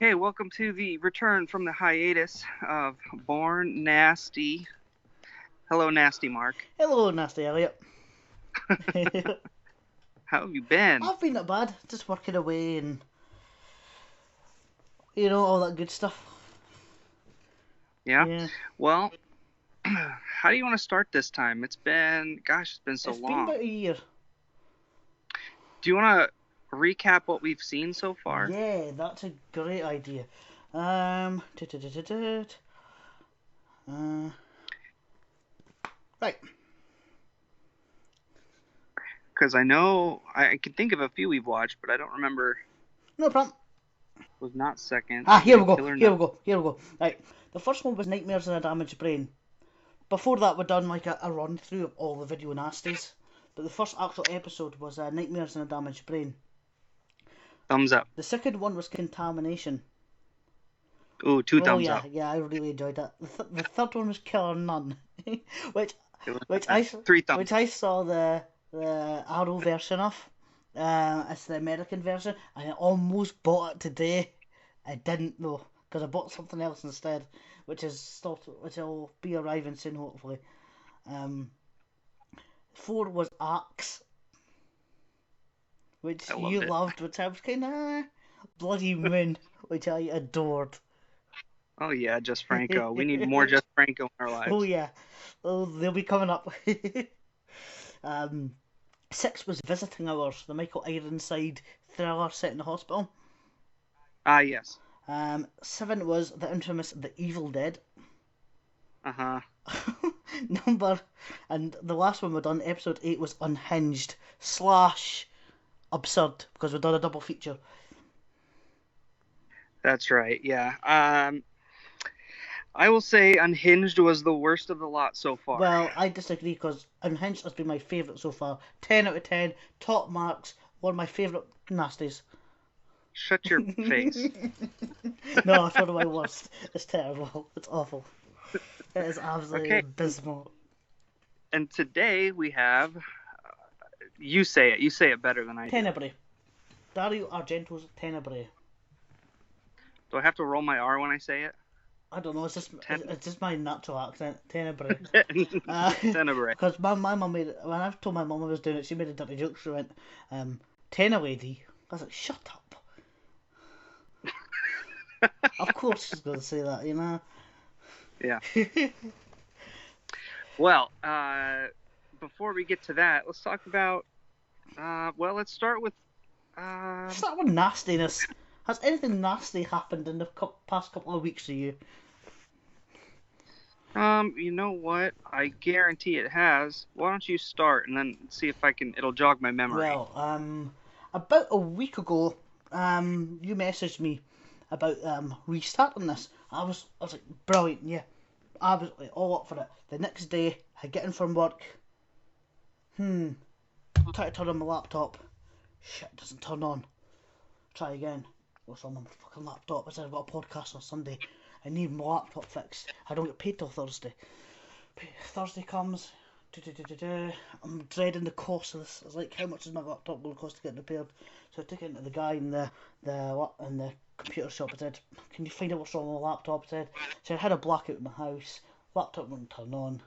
Okay, welcome to the return from the hiatus of Born Nasty. Hello, Nasty Marc. Hello, Nasty Elliot. How have you been? I've been not bad, just working away and all that good stuff. Yeah? Yeah, Well, how do you want to start this time? It's been so it's been long. about a year. Do you want to recap what we've seen so far? Yeah, that's a great idea. Right. Because I know I can think of a few we've watched, but I don't remember. No problem. Was not second. Here we go. Killer Here we go. Here we go. Right. The first one was Nightmares in a Damaged Brain. Before that, we'd done like a run through of all the video nasties. But the first actual episode was Nightmares in a Damaged Brain. Thumbs up. The second one was Contamination. Ooh, two thumbs up. Yeah, I really enjoyed that. The third one was Killer Nun, which I Three thumbs. which I saw the Arrow version of. It's the American version, and I almost bought it today. I didn't though, because I bought something else instead, which will be arriving soon, hopefully. 4 was Axe, which you loved, which I was kind of Bloody Moon, which I adored. Oh yeah, Just Franco. We need more Just Franco in our lives. Oh yeah, they'll be coming up. 6 was Visiting Hours, the Michael Ironside thriller set in the hospital. Ah, yes. 7 was the infamous The Evil Dead. Uh-huh. And the last one we done, episode 8, was Unhinged / Absurd, because we've done a double feature. That's right, yeah. I will say Unhinged was the worst of the lot so far. Well, I disagree, because Unhinged has been my favourite so far. 10 out of 10, top marks, one of my favourite nasties. Shut your face. No, it's one of my worst. It's terrible. It's awful. It is absolutely abysmal. And today we have... you say it. You say it better than I do. Tenebre. Dario Argento's Tenebre. Do I have to roll my R when I say it? I don't know. It's just my natural accent. Tenebre. Tenebre. Because my mum when I told my mum I was doing it, she made a dirty joke. She went, "Tenelady." I was like, "Shut up." Of course she's going to say that, you know. Yeah. Well, before we get to that, let's talk about. Let's start with. Start with nastiness. Has anything nasty happened in the past couple of weeks to you? You know what? I guarantee it has. Why don't you start and then see if it'll jog my memory. Well, about a week ago, you messaged me about restarting this. I was like, brilliant, yeah. I was like, all up for it. The next day, I get in from work. Try to turn on my laptop. Shit, doesn't turn on. Try again. What's on my fucking laptop? I said I've got a podcast on Sunday. I need my laptop fixed. I don't get paid till Thursday. Thursday comes. I'm dreading the cost of this. I was like, how much is my laptop going to cost to get repaired? So I took it into the guy in the computer shop. I said, can you find out what's wrong with my laptop? I said I had a blackout in my house. Laptop wouldn't turn on.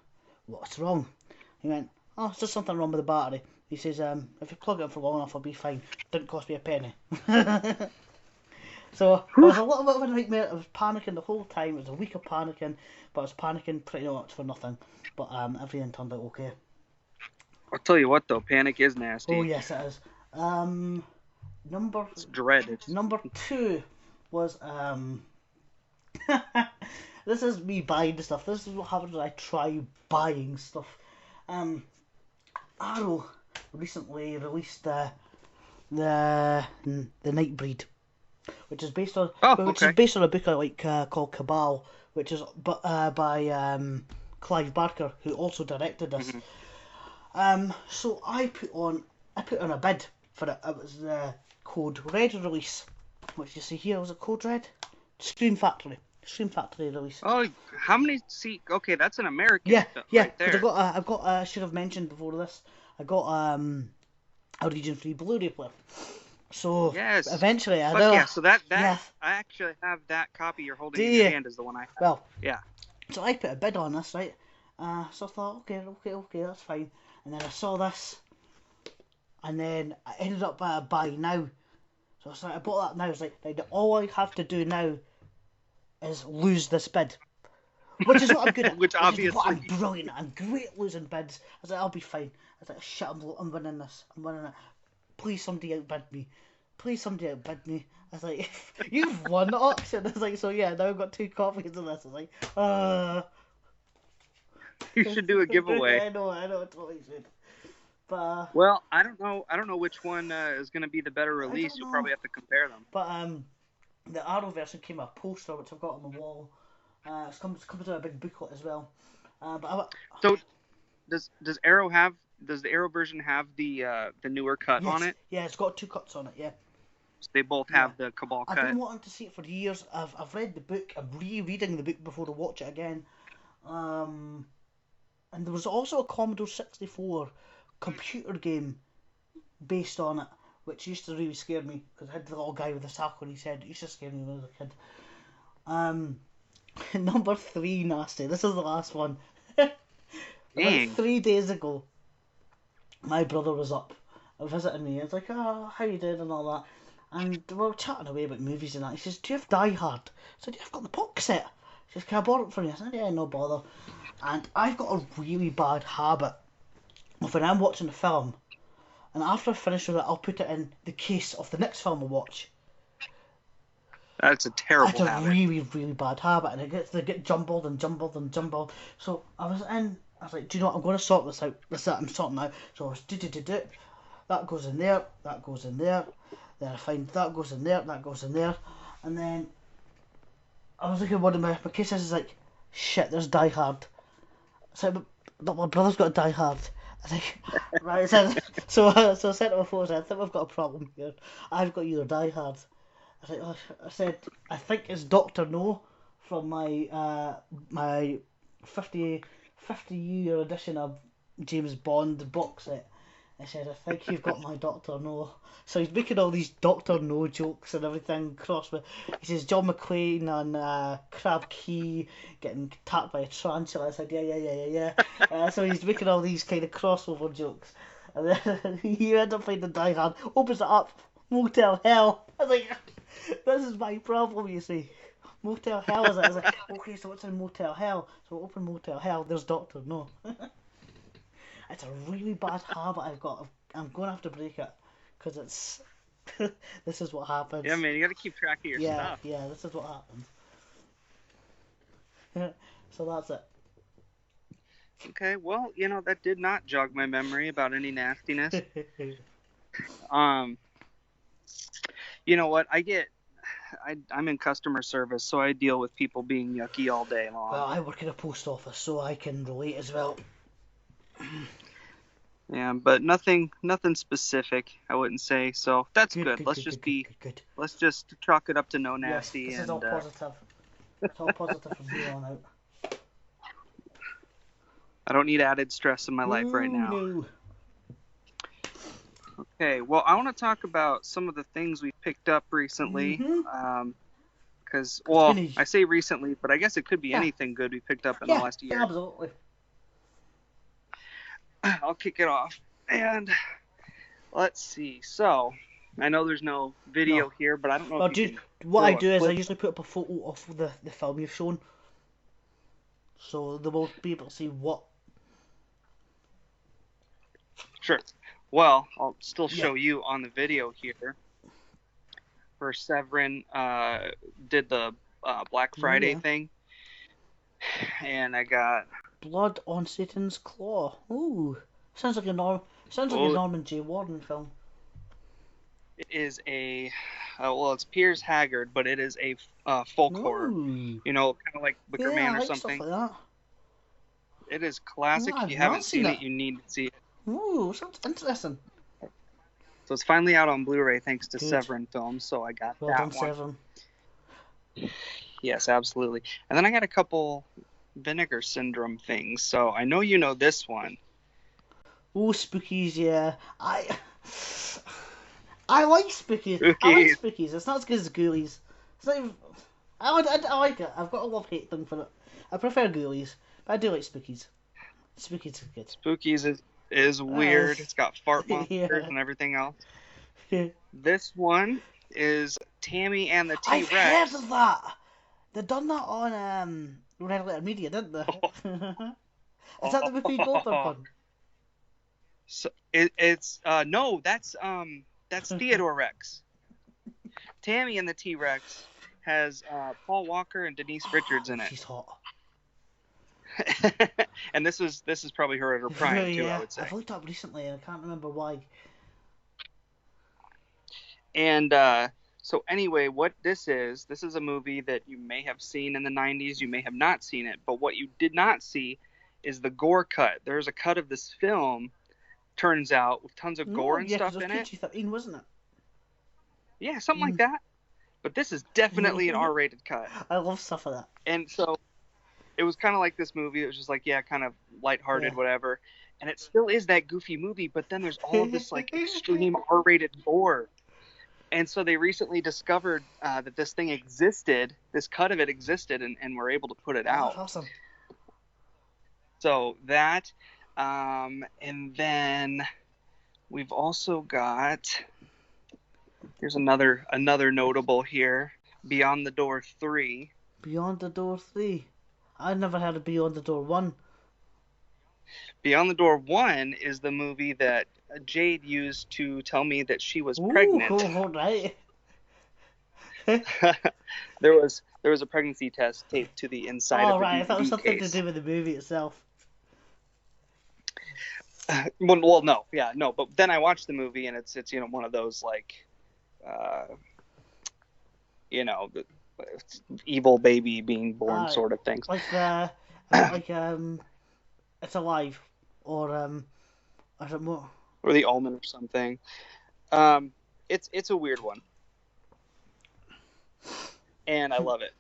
What's wrong? He went, oh, it's just something wrong with the battery. He says, if you plug it in for long enough, I'll be fine. Didn't cost me a penny. So it was a little bit of a nightmare. I was panicking the whole time. It was a week of panicking, but I was panicking pretty much for nothing. But everything turned out okay. I'll tell you what though, panic is nasty. Oh yes, it is. It's dreaded. Number 2 was this is me buying stuff. This is what happens when I try buying stuff. Arrow recently released the Nightbreed, which is based on a book called Cabal, which is by Clive Barker, who also directed this. Mm-hmm. So I put on a bid for it. It was the Code Red release, which you see here. Was it Code Red? Scream Factory release. Oh, how many? Okay, that's an American. Yeah. Right there. I've got. I should have mentioned before this. I got a Region 3 Blu-ray player. So Yes. eventually I Fuck know. yeah. So that Yeah. I actually have that copy you're Do holding in your you? hand is the one I have. Well, Yeah. so I put a bid on this, right? So I thought, okay, that's fine. And then I saw this, and then I ended up buying now. So I was like, I bought that now. It's like all I have to do now is lose this bid, which is what I'm good at. Which Which is what obviously. I'm brilliant at. I'm great at losing bids. I was like, I'll be fine. I was like, shit, I'm winning this. I'm winning it. Please somebody outbid me. Please somebody outbid me. I was like, you've won the auction. I was like, so yeah, now I've got 2 copies of this. I was like, You should do a giveaway. I know, I totally should. But Well, I don't know. I don't know which one is going to be the better I release. don't You'll know. probably have to compare them. But the Arrow version came with a poster which I've got on the wall. It comes with a big booklet as well. So does the Arrow version have the newer cut on Yes, it? yeah, it's got 2 cuts on it. Yeah, So they both yeah. have the Cabal I've cut. been wanting to see it for years. I've read the book. I'm rereading the book before to watch it again. And there was also a Commodore 64 computer game based on it, which used to really scare me because it had the little guy with the sack on his head. It used to scare me when I was a kid. Number 3, Nasty. This is the last one. About Dang. 3 days ago, my brother was up visiting me. I was like, oh, how you doing and all that. And we were chatting away about movies and that. He says, do you have Die Hard? I said, yeah, I've got the box set. He says, can I borrow it from you? I said, yeah, no bother. And I've got a really bad habit of when I'm watching a film, and after I finish with it, I'll put it in the case of the next film I watch. That's a That's terrible a habit. really, really bad habit, and they get jumbled and jumbled and jumbled. So I was like, do you know what? I'm going to sort this out. I'm sorting out. So I was do. That goes in there. That goes in there. Then I find that goes in there. That goes in there. And then I was looking at one of my cases. Is like, shit. There's Die Hard. So my brother's got a Die Hard. I think, right. So I sent him a photo. I think we've got a problem here. I've got your Die Hard. I said, I think it's Doctor No from my 50 year edition of James Bond box set. I said, I think you've got my Doctor No. So he's making all these Doctor No jokes and everything cross with. He says John McClane and Crab Key getting attacked by a tarantula. I said, yeah. So he's making all these kind of crossover jokes. And then you end up finding Die Hard, opens it up, Motel Hell. I was like, this is my problem, you see. Motel Hell is it? I was like, okay, so what's in Motel Hell? So open Motel Hell, there's Doctor No. It's a really bad habit I've got. I'm going to have to break it because it's. This is what happens. Yeah, man, you got to keep track of your stuff. Yeah, this is what happens. So that's it. Okay, well, that did not jog my memory about any nastiness. You know what? I'm in customer service, so I deal with people being yucky all day long. Well, I work in a post office, so I can relate as well. Yeah, but nothing specific, I wouldn't say. So that's good. Let's just chalk it up to no nasty. Yes, this and is all positive. It's all positive from here on out. I don't need added stress in my life right now. No. Okay, well, I want to talk about some of the things we picked up recently. Because, I say recently, but I guess it could be anything good we picked up in the last year. Yeah, absolutely. I'll kick it off. And let's see. So, I know there's no video here, but I don't know what I do is I usually put up a photo of the film you've shown. So they will be able to see what. Sure. Well, I'll still show you on the video here. Where Severin did the Black Friday thing. And I got Blood on Satan's Claw. Ooh, sounds like a Norman J. Warren film. It is it's Piers Haggard, but it is a folk horror. Kind of like Wicker Man or something. Stuff like that. It is classic. If you haven't seen it, you need to see it. Ooh, sounds interesting. So it's finally out on Blu-ray thanks to Severin Films, so I got that one. Severin. Yes, absolutely. And then I got a couple Vinegar Syndrome things. So I know you know this one. Oh, spookies, yeah. I I like spookies. I like Spookies. spookies. It's not as good as ghoulies. It's not even... I like it. I've got a love-hate thing for it. I prefer ghoulies, but I do like spookies. Spookies is good. Spookies is weird. It's got fart monsters Yeah. and everything else. This one is Tammy and the I've T-Rex. heard of that. They done that on Red Letter Media, didn't they? Is that the movie Goldberg one? So it's no, that's Theodore Rex. Tammy and the T-Rex has Paul Walker and Denise Richards in it. She's hot. And this is probably her at her prime too, Yeah, I would say. I've looked up recently and I can't remember why. And so anyway, what this is a movie that you may have seen in the 90s, you may have not seen it, but what you did not see is the gore cut. There's a cut of this film, turns out, with tons of gore and stuff in it. PG-13, wasn't it? Yeah, something like that. But this is definitely an R-rated cut. I love stuff like that. And so it was kind of like this movie. It was just like, yeah, kind of lighthearted, whatever. And it still is that goofy movie, but then there's all of this like extreme R-rated gore. And so they recently discovered that this thing existed, this cut of it existed, and were able to put it out. That's awesome. So that, and then we've also got, here's another notable here, Beyond the Door 3. Beyond the Door 3. I never had a Beyond the Door 1. Beyond the Door 1 is the movie that Jade used to tell me that she was pregnant. All right. There was a pregnancy test taped to the inside of the DVD I thought it was something case. to do with the movie itself. Well, no, but then I watched the movie and it's one of those like, evil baby being born sort of things. Like It's Alive, or I don't know. Or The Omen or something. It's a weird one, and I love it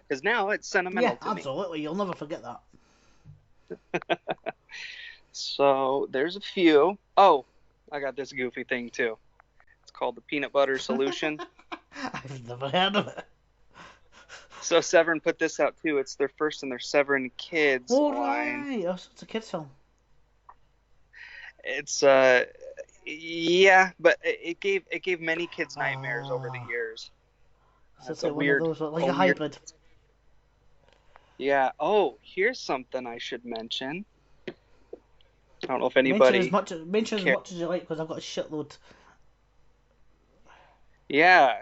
because now it's sentimental to me. Yeah, absolutely. You'll never forget that. So there's a few. Oh, I got this goofy thing too. It's called the Peanut Butter Solution. I've never heard of it. So Severin put this out too. It's their first in their Severin Kids line. Right. Oh, so it's a kids film. It's yeah, but it gave many kids nightmares over the years. So it's like weird, one of those, like a hybrid. Yeah. Oh, here's something I should mention. I don't know if anybody mention as much as you like, because I've got a shitload. Yeah,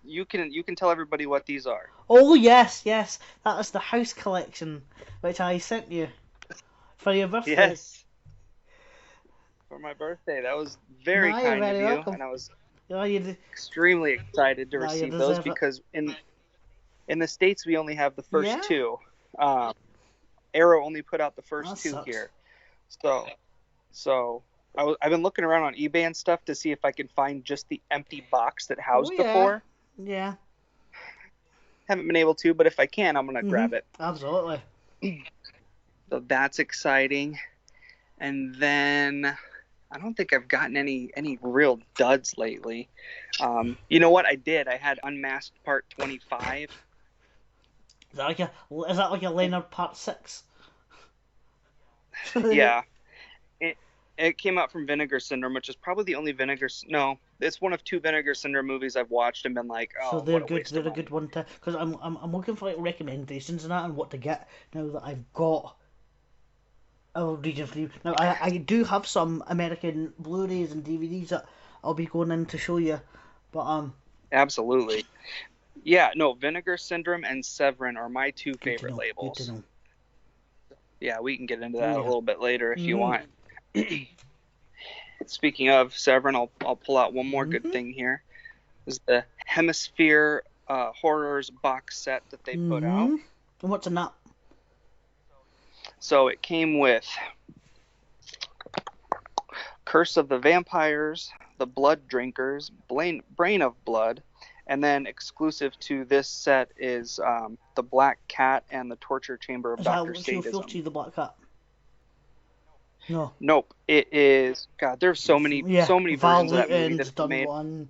you can tell everybody what these are. Oh yes, that is the house collection, which I sent you for your birthday. Yes, for my birthday. That was very kind of you, welcome. And I was extremely excited to receive those because in the States we only have the first two. Arrow only put out the first two here, so. I've been looking around on eBay and stuff to see if I can find just the empty box that housed the four. Yeah. Haven't been able to, but if I can, I'm going to grab it. Absolutely. So that's exciting. And then I don't think I've gotten any real duds lately. You know what? I did. I had Unmasked Part 25. Is that like a Leonard Part 6? Yeah. It came out from Vinegar Syndrome, which is probably the only No, it's one of two Vinegar Syndrome movies I've watched and been like, oh, so they're what a good. waste of They're a money. good one to, because I'm looking for like recommendations and that and what to get now that I've got a region for you. Now I do have some American Blu-rays and DVDs that I'll be going in to show you, but Absolutely. Yeah, no, Vinegar Syndrome and Severin are my two favorite labels. Good to know. Yeah, we can get into that a little bit later if you want. Speaking of Severin, I'll pull out one more good thing here. This is the Hemisphere Horrors box set that they put out. And what's in that? So it came with Curse of the Vampires, The Blood Drinkers, Brain of Blood, and then exclusive to this set is The Black Cat and the Torture Chamber of Dr. Sadism. Is that the Black Cat? No. Nope. It is. God, there's so many Yeah. versions of that movie Val that's been done made. one.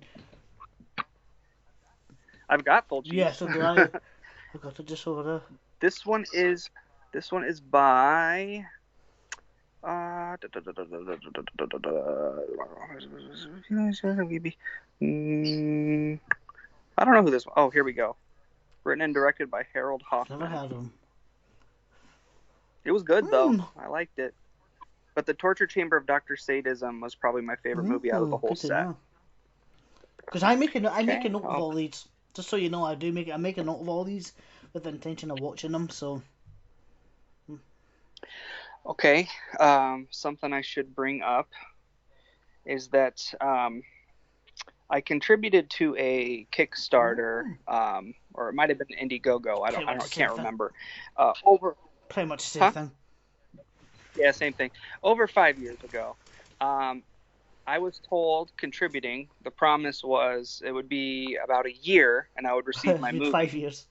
I've got Full Yeah, Cheese. so do I. I got it just over there. This one is by I don't know who this one. Oh, here we go. Written and directed by Harold Never Hoffman. heard of him. It was good though. Mm. I liked it. But The Torture Chamber of Dr. Sadism was probably my favorite movie out of the whole Good to set. know. Because I make a Okay. note of all these. Just so you know, I make a note of all these with the intention of watching them. So. Okay. Something I should bring up is that I contributed to a Kickstarter, or it might have been Indiegogo. I can't remember. Pretty much the same Huh? thing. Yeah, same thing. Over 5 years ago, I was told contributing. The promise was it would be about a year, and I would receive my movie. 5 years.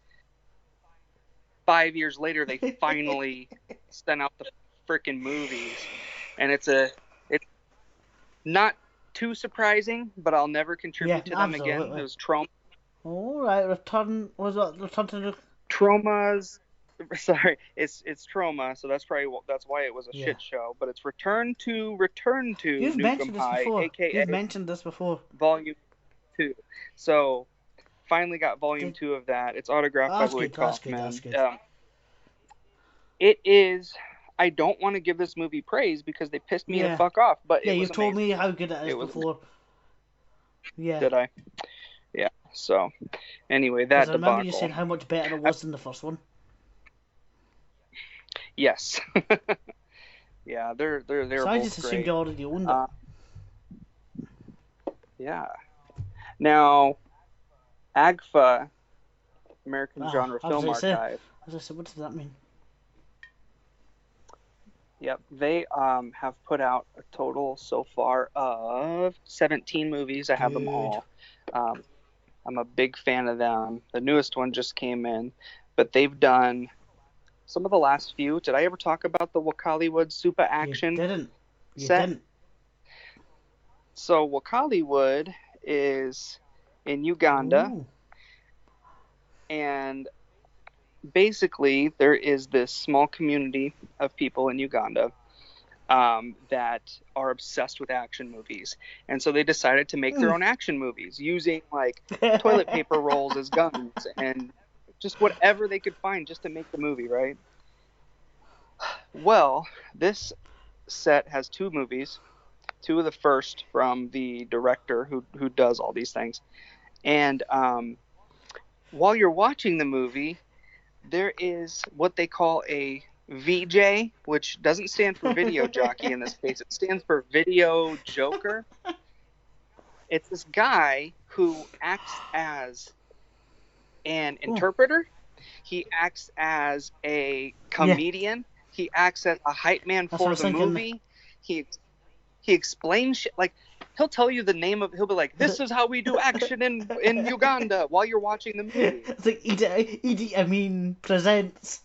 5 years later, they finally sent out the freaking movies, and it's not too surprising, but I'll never contribute to them again. It was Trauma. All right, Return to the Trauma's. Sorry, it's Trauma, so that's why it was a shit show. But it's Return to You've Nukem High, A.K.A. You've mentioned this before. Volume 2. So finally got Volume 2 of that. It's autographed by Lloyd Kaufman. That's good. It is. I don't want to give this movie praise because they pissed me the fuck off. But yeah, it was you've told me how good it is before. Yeah. Did I? Yeah. So anyway, that I debacle. remember you saying how much better it was than the first one. Yes. Yeah, they're so both I just great. assumed you already owned it. Yeah. Now, A.K.A, American Genre Film Archive. As I said, what does that mean? Yep, they have put out a total so far of 17 movies. I have them all. I'm a big fan of them. The newest one just came in, but they've done some of the last few. Did I ever talk about the Wakaliwood Super Action You set? didn't. So Wakaliwood is in Uganda. Ooh. And basically there is this small community of people in Uganda that are obsessed with action movies, and so they decided to make their own action movies using like toilet paper rolls as guns and just whatever they could find just to make the movie, right? Well, this set has 2 movies, 2 of the first from the director who does all these things, and while you're watching the movie, there is what they call a VJ, which doesn't stand for video jockey in this case. It stands for video joker. It's this guy who acts as an interpreter. He acts as a comedian. He acts as a hype man for the movie. He explains shit. Like, he'll tell you the name of. He'll be like, "This is how we do action in Uganda," while you're watching the movie. It's like Idi Amin presents.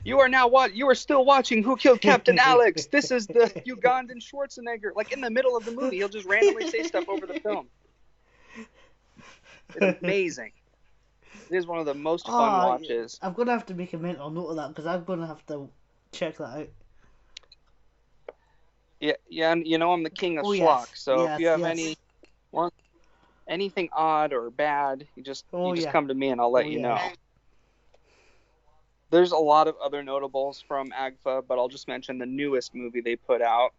You are still watching Who Killed Captain Alex. This is the Ugandan Schwarzenegger. Like in the middle of the movie, he'll just randomly say stuff over the film. It's amazing. It is one of the most fun watches. I'm gonna have to make a mental note of that because I'm gonna have to check that out. Yeah, and you know I'm the king of schlock. So if you have anything odd or bad, you just come to me and I'll let you know. There's a lot of other notables from A.K.A, but I'll just mention the newest movie they put out.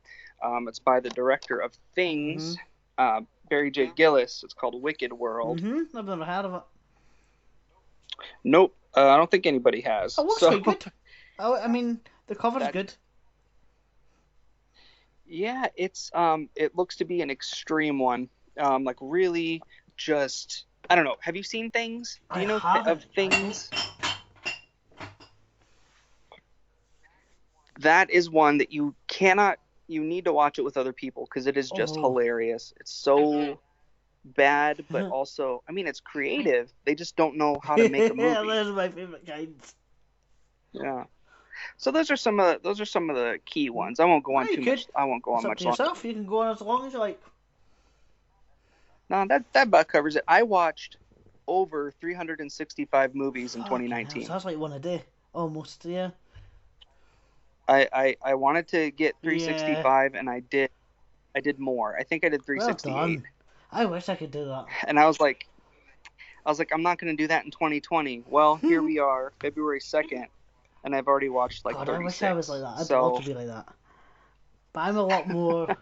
It's by the director of Things, Barry J. Gillis. It's called Wicked World. I've never heard of it. Nope, I don't think anybody has. It looks quite good. I mean, the cover's good. Yeah, it's it looks to be an extreme one. Like really, just I don't know. Have you seen Things? Do you know of Things? That is one that you need to watch it with other people because it is just hilarious. It's so bad, but also, I mean, it's creative. They just don't know how to make a movie. Those are my favorite kinds. Yeah. So those are some of the key ones. I won't go on You too could. much. I won't go It's on up to much longer. yourself. You can go on as long as you like. No, that about covers it. I watched over 365 movies in Fucking hell, 2019. so that's like one a day, almost. Yeah. I wanted to get Yeah. 365, and I did. I did more. I think I did Well 368. done. I wish I could do that. And I was like, I'm not going to do that in 2020. Well, here we are, February 2nd, and I've already watched like God, I wish I was like 36. that. I'd love So to be like that. But I'm a lot more.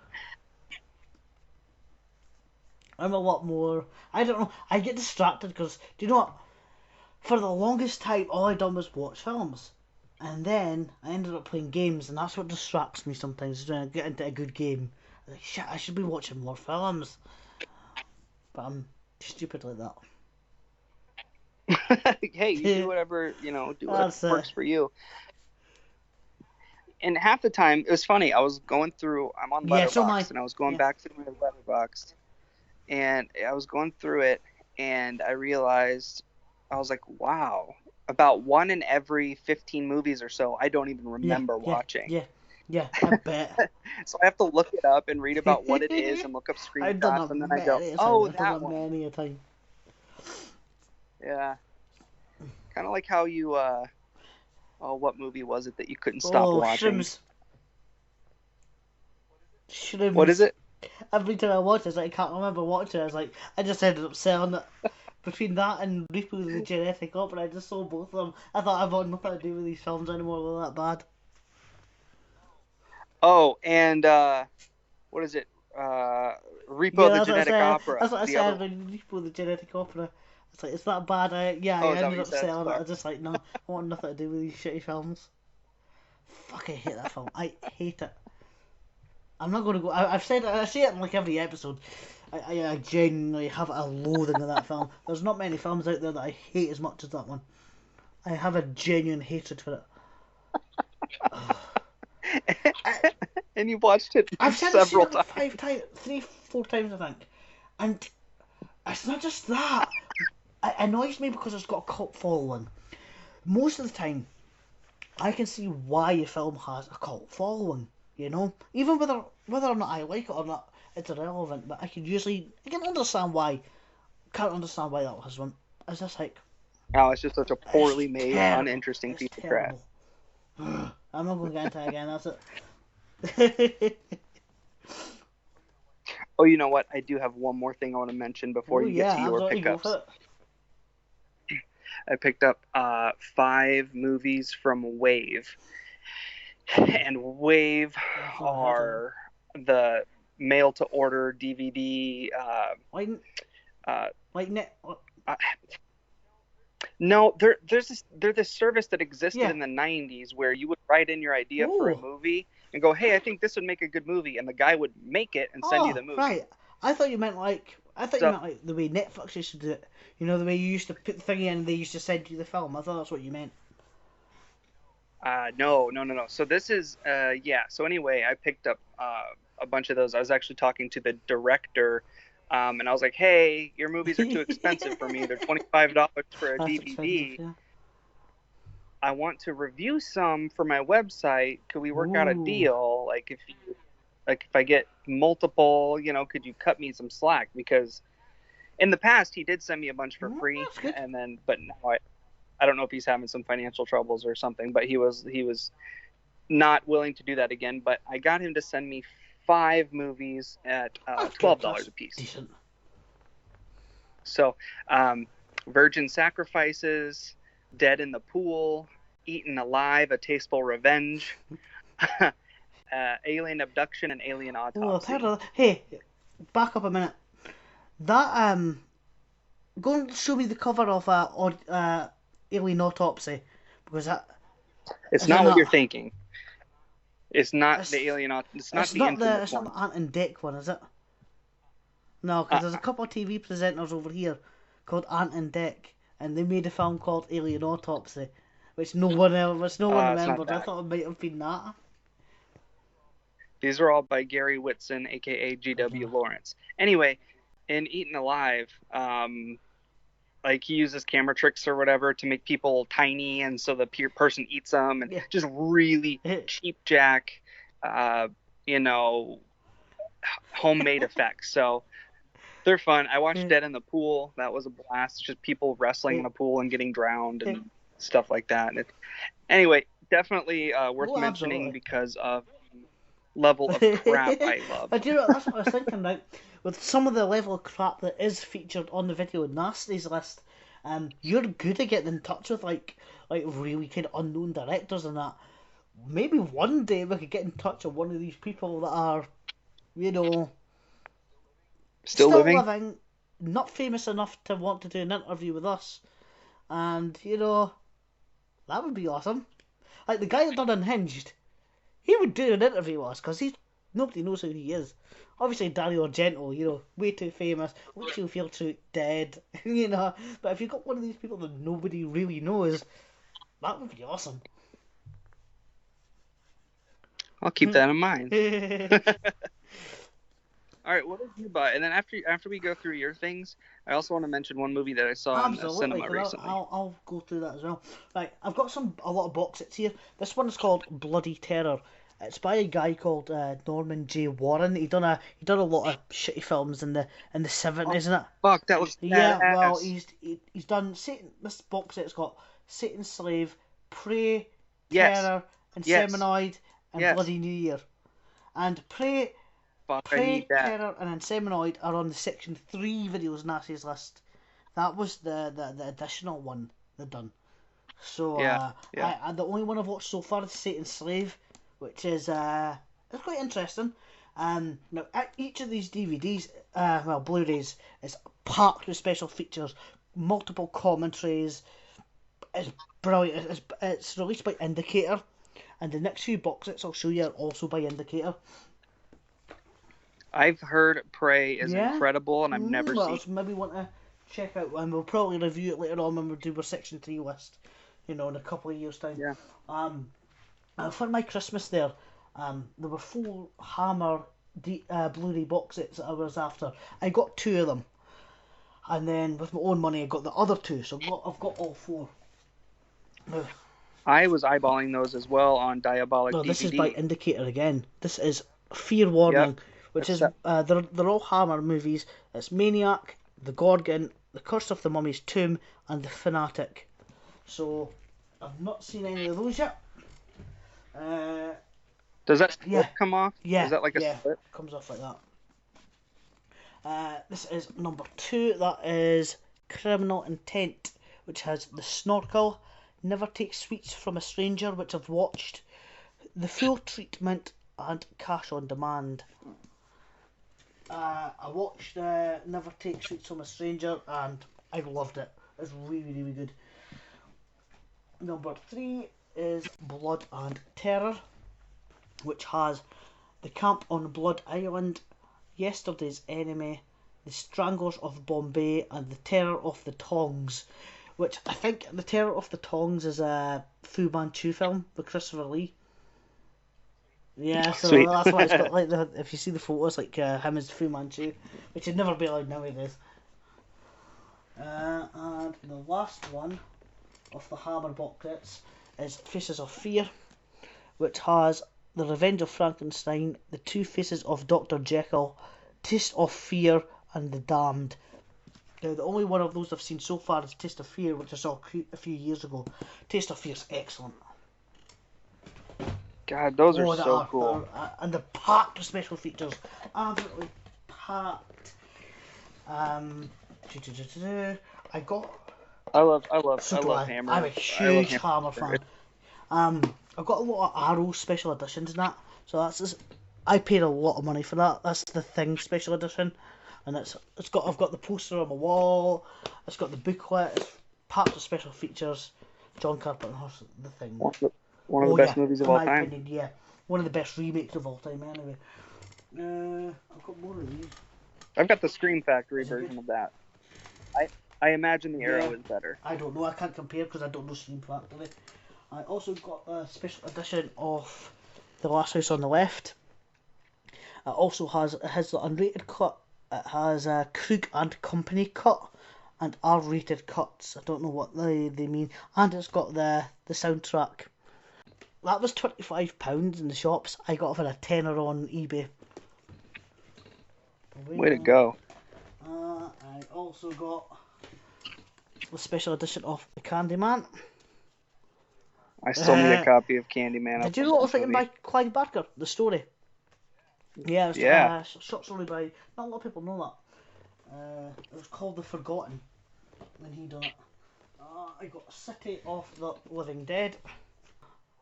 I'm a lot more. I don't know. I get distracted because, do you know what? For the longest time, all I done was watch films. And then I ended up playing games, and that's what distracts me sometimes when I get into a good game. I'm like, shit, I should be watching more films. But I'm stupid like that. hey, you do whatever, do whatever That's it. works for you. And half the time, it was funny. I'm on Yeah, so am I. Letterboxd, and I was going Yeah. back through my Letterboxd, and I was going through it, and I realized, I was like, wow, about one in every 15 movies or so, I don't even Yeah, remember yeah, watching. yeah, yeah, I bet. So I have to look it up and read about what it is and look up I've done screenshots, that and then I go, many a time. oh, I've done that that one. many a time. Yeah. Kind of like how you, what movie was it that you couldn't stop Oh, watching? Shrimps. What is Shrimps. it? Every time I watch it, it's like, I can't remember watching it. It's like, I just ended up selling it. Between that and Repo the Genetic Opera, I just sold both of them. I thought I want nothing to do with these films anymore. They're that bad. Oh, and what is it? Repo Yeah, the that's what I Genetic said. Opera. That's what I The other said one. when Repo the Genetic Opera. It's like, it's that bad. I Oh, is that what ended you up said? selling it. I Sorry. was just like, no, I want nothing to do with these shitty films. Fuck, I hate that film. I hate it. I'm not going to go. I've said I say it in like every episode. I genuinely have a loathing of that film. There's not many films out there that I hate as much as that one. I have a genuine hatred for it. I, And you've watched it I've seen several it like times. 5 times, 3, 4 times, I think. And it's not just that. It annoys me because it's got a cult following. Most of the time, I can see why a film has a cult following. You know, even whether or not I like it or not, it's irrelevant. But I can understand why. Can't understand why that has one. It's just like, Oh, it's just such a it's poorly made, terrible. uninteresting It's piece of crap. terrible. I'm not going to get into it again. That's it. Oh, you know what? I do have one more thing I want to mention before Oh you get to yeah, your absolutely, go pickups. for it. I picked up 5 movies from Wave, and Wave I've never heard of them. are the mail to order DVD. Like, Uh, like net. uh, no, they're this service that existed Yeah. in the 90s where you would write in your idea for a Oh. movie and go, hey, I think this would make a good movie, and the guy would make it and send you the Oh, movie. right. I thought you meant like. I thought you So meant like the way Netflix used to do it. You know, the way you used to put the thing in and they used to send you the film. I thought that's what you meant. no, no, no, no. So this is yeah. So anyway, I picked up a bunch of those. I was actually talking to the director, and I was like, hey, your movies are too expensive for me. They're $25 for a That's expensive, DVD. yeah. I want to review some for my website. Could we work out a Ooh. deal? Like if I get multiple, could you cut me some slack? Because in the past he did send me a bunch for free, That's good. and then but now I don't know if he's having some financial troubles or something. But he was not willing to do that again. But I got him to send me 5 movies at That's good. $12 That's a piece. decent. So, Virgin Sacrifices, Dead in the Pool, Eaten Alive: A Tasteful Revenge, Alien Abduction, and Alien Oh, I've heard Autopsy. of that. Hey, back up a minute. That go and show me the cover of Alien Autopsy, because that It's is it not what you're not? thinking. It's not the It's Alien. It's not the infamous it's not one. the Ant and Dec one, is it? No, because Uh, there's a couple of TV presenters over here called Ant and Dec, and they made a film called Alien Autopsy, which no one it's not remembered. I that. thought it might have been that. These are all by Gary Whitson, aka I've G.W. never. Lawrence. Anyway, in Eaten Alive, like he uses camera tricks or whatever to make people tiny, and so the person eats them, and Yeah. just really cheap jack, you know, homemade effects. So they're fun. I watched Dead in the Pool. That was a blast. Just people wrestling in a pool and getting drowned and stuff like that. Anyway, definitely worth mentioning absolutely. because of the level of crap I love. But you know, that's what I was thinking, right? With some of the level of crap that is featured on the video Nasties list, you're good at getting in touch with like really kind of unknown directors and that. Maybe one day we could get in touch with one of these people that are, you know, Still living, not famous enough to want to do an interview with us, and you know, that would be awesome. Like the guy that done Unhinged, he would do an interview with us because nobody knows who he is. Obviously, Dario Argento, you know, way too famous, makes you feel too dead, you know. But if you've got one of these people that nobody really knows, that would be awesome. I'll keep that in mind. All right, what did you buy? And then after we go through your things, I also want to mention one movie that I saw in the cinema recently. I'll go through that as well. Right, I've got a lot of box sets here. This one is called Bloody Terror. It's by a guy called Norman J. Warren. He done a lot of shitty films in the 70s, isn't it? Fuck, that looks yeah. badass. Well, he's done Satan. This box set's got Satan's Slave, Prey, Terror, Inseminoid, and Bloody New Year. And Prey, Terror, and Inseminoid are on the Section 3 videos Nasties list. That was the additional one they've done. So the only one I've watched so far is Satan's Slave, which is it's quite interesting. Now each of these DVDs, Blu-rays, is packed with special features, multiple commentaries. It's brilliant. It's released by Indicator, and the next few box sets I'll show you are also by Indicator. I've heard Prey is incredible, and I've never seen. So maybe want to check out, and we'll probably review it later on when we do our Section 3 list, you know, in a couple of years' time. Yeah. For my Christmas there were 4 Hammer Blu-ray box sets that I was after. I got 2 of them, and then with my own money I got the other 2, so I've got all 4. I was eyeballing those as well on Diabolic DVD. This is by Indicator again. This is Fear Warning, which is they're all Hammer movies. It's Maniac, The Gorgon, The Curse of the Mummy's Tomb, and The Fanatic. So I've not seen any of those yet. Does that split come off? Yeah. Is that like a split? It comes off like that. This is number 2. That is Criminal Intent, which has The Snorkel, Never Take Sweets from a Stranger, which I've watched, The Full Treatment, and Cash on Demand. I watched Never Take Sweets from a Stranger, and I loved it. It's really, really good. Number 3 is Blood and Terror, which has The Camp on Blood Island, Yesterday's Enemy, The Stranglers of Bombay, and The Terror of the Tongs, which I think The Terror of the Tongs is a Fu Manchu film with Christopher Lee. Yeah, so Sweet. That's why it's got like if you see the photos, like him as Fu Manchu, which would never be allowed nowadays. And the last one of the Hammer box sets is Faces of Fear, which has The Revenge of Frankenstein, The Two Faces of Dr. Jekyll, Taste of Fear, and The Damned. Now, the only one of those I've seen so far is Taste of Fear, which I saw a few years ago. Taste of Fear's excellent. God, those are so cool. And they're packed with special features. Absolutely packed. I love Hammer. I'm a huge Hammer fan. I've got a lot of Arrow special editions and that. So I paid a lot of money for that. That's the Thing special edition. And I've got the poster on my wall. It's got the booklet. It's packed with special features. John Carpenter's The Thing. One of the best movies of all time. Opinion, yeah, one of the best remakes of all time. Anyway, I've got more of these. I've got the Scream Factory version of that. I imagine the Arrow is better. I don't know. I can't compare because I don't know Scream Factory. I also got a special edition of The Last House on the Left. It also has the unrated cut. It has a Krug and Company cut, and R-rated cuts. I don't know what they mean. And it's got the soundtrack. That was £25 in the shops. I got it for a tenner on eBay. Way to go. I also got the special edition of The Candyman. I still need a copy of Candyman. Did you know it was written by Clive Barker, the story? Yeah, it was shot solely by... Not a lot of people know that. It was called The Forgotten when he done it. I got City of the Living Dead.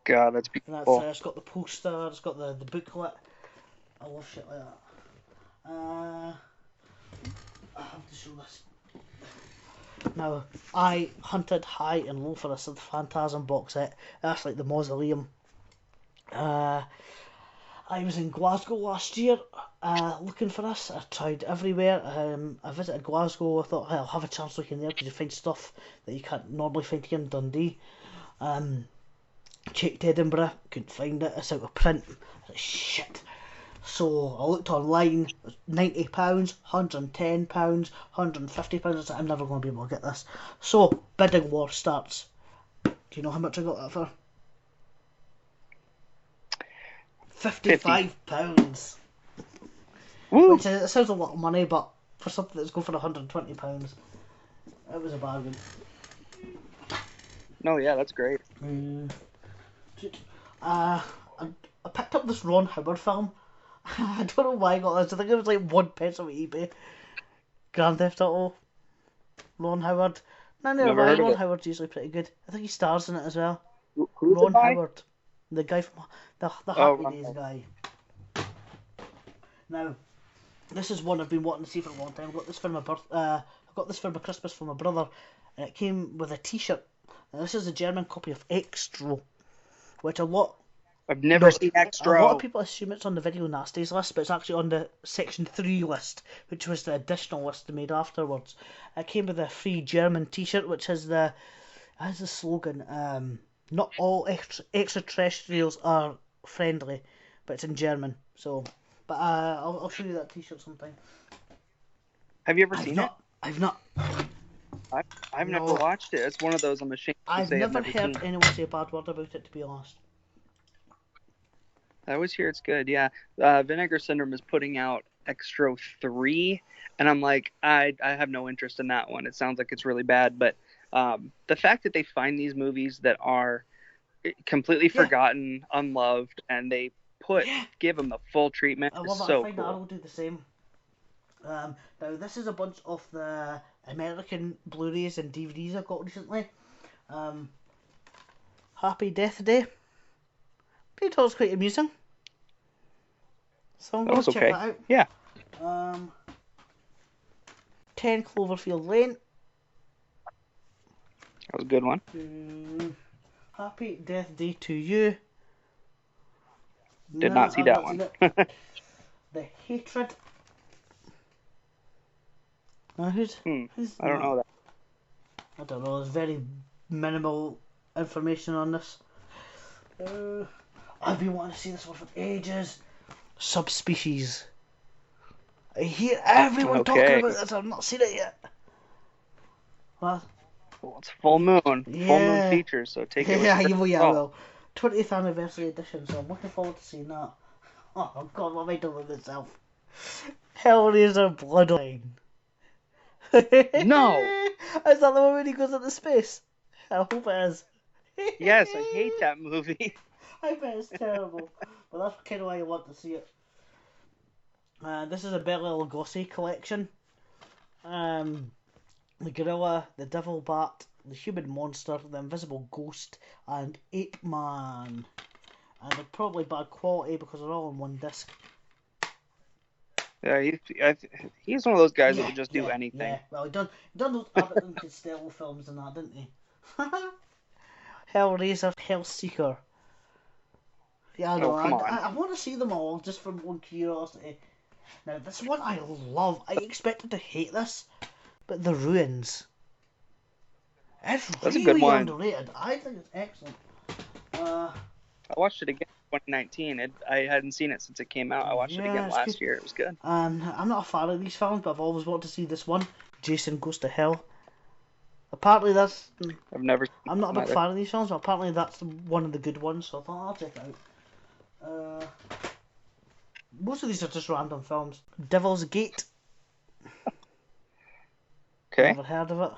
God, that's beautiful. And it's got the poster, it's got the booklet. I love shit like that. I have to show this. Now, I hunted high and low for this Phantasm box set. That's like the mausoleum. I was in Glasgow last year looking for this. I tried everywhere. I visited Glasgow. I thought, I'll have a chance looking there because you find stuff that you can't normally find here in Dundee. Checked Edinburgh, couldn't find it. It's out of print. Shit. So I looked online, £90, £110, £150. I said, I'm never going to be able to get this. So, bidding war starts. Do you know how much I got that for? £55. Woo! Which is, it sounds a lot of money, but for something that's going for £120, it was a bargain. No, yeah, that's great. I picked up this Ron Howard film. I don't know why I got this. I think it was like £1 on eBay. Grand Theft Auto. Ron Howard. No, Ron Howard's usually pretty good. I think he stars in it as well. Who's Ron Howard. The guy from the Happy Days guy. Now, this is one I've been wanting to see for a long time. I got this for my I got this for my Christmas from my brother, and it came with a T-shirt. And this is a German copy of Extra, which I've never seen Extra. A lot of people assume it's on the Video Nasties list, but it's actually on the Section 3 list, which was the additional list they made afterwards. It came with a free German T-shirt, which has the slogan, not all extraterrestrials are friendly, but it's in German. So, but I'll show you that T-shirt sometime. Have you ever seen it? I've not. I've never watched it. It's one of those I'm ashamed to say I've never heard anyone say a bad word about it, to be honest. I always hear it's good, yeah. Vinegar Syndrome is putting out Extra 3, and I'm like, I have no interest in that one. It sounds like it's really bad, but the fact that they find these movies that are completely forgotten, unloved, and they give them the full treatment is so cool. I will do the same. Now, this is a bunch of the American Blu-rays and DVDs I got recently. Happy Death Day. I thought it was quite amusing. So I'm going to check that out. Yeah. 10 Cloverfield Lane. That was a good one. Happy Death Day to You. Did not see that one. The Hatred. Who's I don't know that. I don't know. There's very minimal information on this. I've been wanting to see this one for ages. Subspecies. I hear everyone talking about this. I've not seen it yet. Well, it's Full Moon. Full Moon features, so take it. I will. 20th anniversary edition, so I'm looking forward to seeing that. Oh God, what have I done with myself? Hellraiser Bloodline. No! Is that the one when he goes into space? I hope it is. Yes, I hate that movie. I bet it's terrible. But that's kind of why I want to see it. This is a Bela Lugosi collection. The Gorilla, the Devil Bat, the Human Monster, the Invisible Ghost, and Ape Man. And they're probably bad quality because they're all on one disc. Yeah, he's one of those guys that would just do anything. Yeah, well, he done those Abbott and Costello films and that, didn't he? Hellraiser, Hellseeker. Yeah, I know. I want to see them all just from one curiosity. Now, this one I love. I expected to hate this, but The Ruins. It's really underrated. I think it's excellent. I watched it again in 2019. I hadn't seen it since it came out. I watched it again last year. It was good. I'm not a fan of these films, but I've always wanted to see this one. Jason Goes to Hell. Apparently that's... I've never seen I'm not a them big either. fan of these films, but apparently that's one of the good ones, so I thought I'll check it out. Most of these are just random films. Devil's Gate. Okay. Never heard of it.